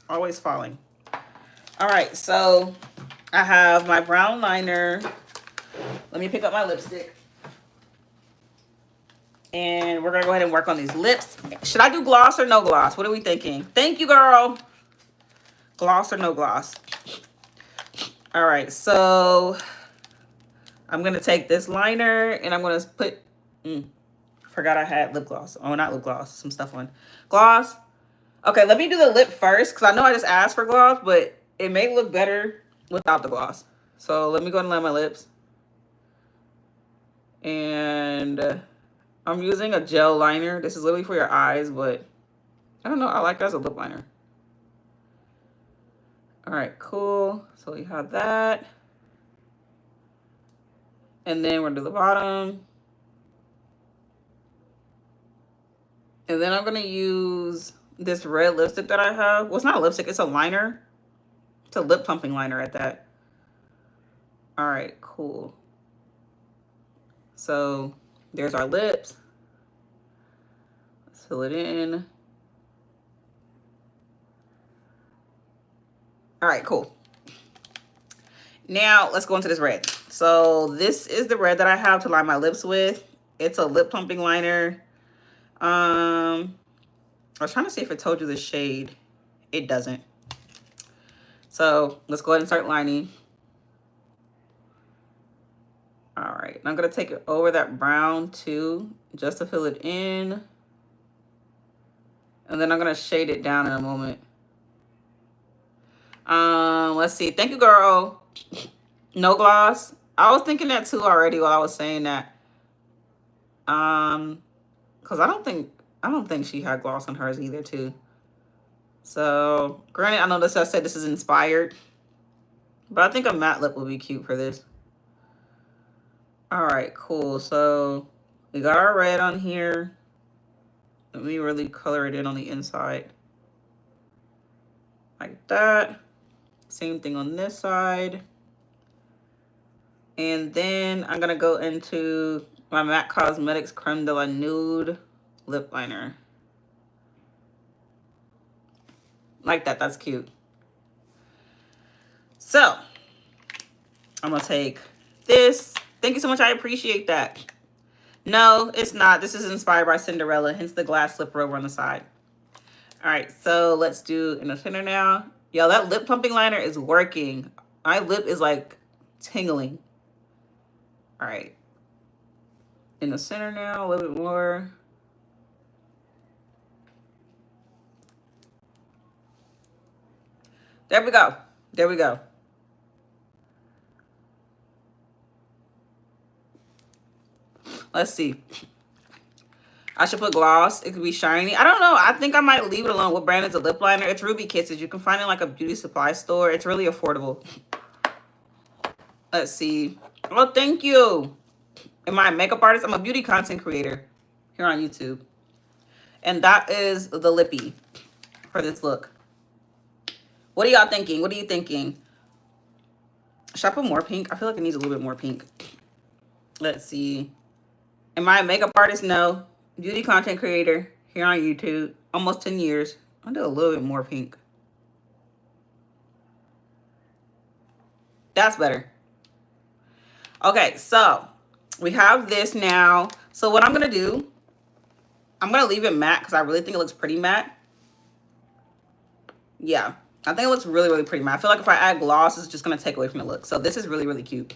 Always falling. All right, so I have my brown liner. Let me pick up my lipstick. And we're going to go ahead and work on these lips. Should I do gloss or no gloss? What are we thinking? Thank you, girl. Gloss or no gloss? All right, so I'm going to take this liner and I'm going to put... forgot I had lip gloss. Oh, not lip gloss. Some stuff on. Gloss. Okay, let me do the lip first because I know I just asked for gloss, but it may look better without the gloss. So let me go and line my lips. And... I'm using a gel liner. This is literally for your eyes, but I don't know. I like it as a lip liner. All right, cool. So we have that. And then we're going to do the bottom. And then I'm going to use this red lipstick that I have. Well, it's not a lipstick. It's a liner. It's a lip plumping liner at that. All right, cool. So there's our lips. Let's fill it in. All right, cool. Now let's go into this red. So this is the red that I have to line my lips with. It's a lip plumping liner. I was trying to see if it told you the shade. It doesn't. So let's go ahead and start lining. All right, I'm gonna take it over that brown too, just to fill it in. And then I'm gonna shade it down in a moment. Let's see. Thank you, girl. No gloss. I was thinking that too already while I was saying that. Because I don't think she had gloss on hers either too. So granted, I know this, I said this is inspired, but I think a matte lip would be cute for this. All right, cool. So we got our red on here. Let me really color it in on the inside. Like that. Same thing on this side. And then I'm gonna go into my MAC Cosmetics Creme de la Nude lip liner. Like that, that's cute. So I'm gonna take this. Thank you so much, I appreciate that. No, it's not. This is inspired by Cinderella, hence the glass slipper over on the side. All right, so let's do in the center now. Yo, that lip plumping liner is working. My lip is like tingling. All right. In the center now, a little bit more. There we go. There we go. Let's see. I should put gloss. It could be shiny. I don't know. I think I might leave it alone. What brand is a lip liner? It's Ruby Kisses. You can find it in like a beauty supply store. It's really affordable. Let's see. Oh, thank you. Am I a makeup artist? I'm a beauty content creator here on YouTube. And that is the lippy for this look. What are y'all thinking? What are you thinking? Should I put more pink? I feel like it needs a little bit more pink. Let's see. Am I a makeup artist? No. Beauty content creator here on YouTube. Almost 10 years. I'll do a little bit more pink. That's better. Okay, so we have this now. So what I'm going to do, I'm going to leave it matte because I really think it looks pretty matte. Yeah, I think it looks really, really pretty matte. I feel like if I add gloss, it's just going to take away from the look. So this is really, really cute.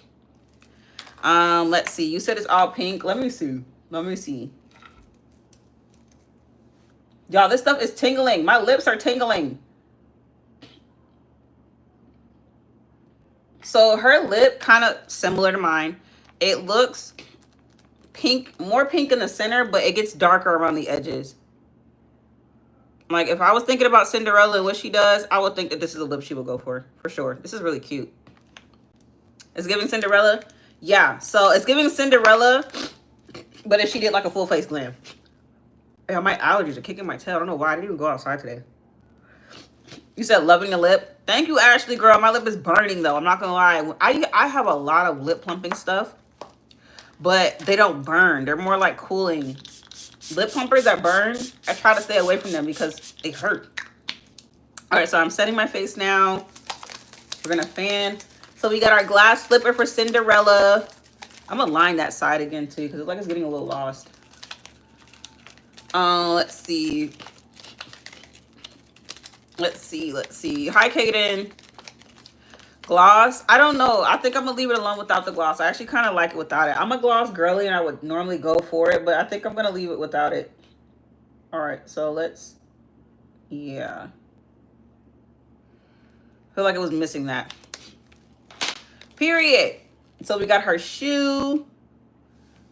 Let's see. You said it's all pink. Let me see. Let me see. Y'all, this stuff is tingling. My lips are tingling. So her lip, kind of similar to mine. It looks pink, more pink in the center, but it gets darker around the edges. Like, if I was thinking about Cinderella and what she does, I would think that this is a lip she would go for sure. This is really cute. It's giving Cinderella. Yeah, so it's giving Cinderella, but if she did like a full face glam. Yeah, my allergies are kicking my tail. I don't know why. I didn't even go outside today. You said loving the lip. Thank you, Ashley, girl. My lip is burning, though. I'm not going to lie. I have a lot of lip plumping stuff, but they don't burn. They're more like cooling. Lip plumpers that burn, I try to stay away from them because they hurt. All right, so I'm setting my face now. We're going to fan. So we got our glass slipper for Cinderella. I'm going to line that side again, too, because it's like it's getting a little lost. Let's see. Let's see. Hi, Kaden. Gloss. I don't know. I think I'm going to leave it alone without the gloss. I actually kind of like it without it. I'm a gloss girly, and I would normally go for it, but I think I'm going to leave it without it. All right, so let's... Yeah. I feel like it was missing that. Period. So we got her shoe.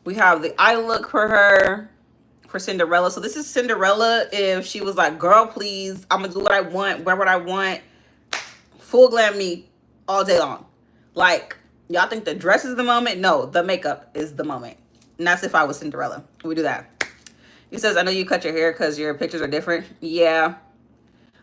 We have the eye look for her. For Cinderella. So this is Cinderella if she was like, girl, please, I'm gonna do what I want, wear what I want, full glam me all day long. Like, y'all think the dress is the moment? No, the makeup is the moment. And that's if I was Cinderella. We do that. He says, I know you cut your hair because your pictures are different. Yeah.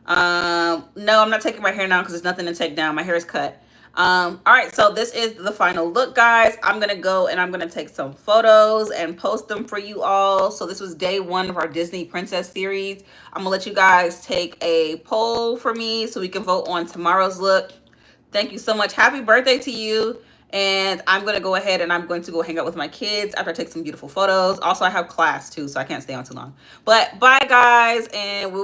No, I'm not taking my hair down because there's nothing to take down. My hair is cut. All right, so this is the final look, guys. I'm gonna go and I'm gonna take some photos and post them for you all. So this was day 1 of our Disney Princess series. I'm gonna let you guys take a poll for me so we can vote on tomorrow's look. Thank you so much. Happy birthday to you. And I'm going to go ahead and I'm going to go hang out with my kids after I take some beautiful photos. Also, I have class too, so I can't stay on too long. But bye, guys, and we'll be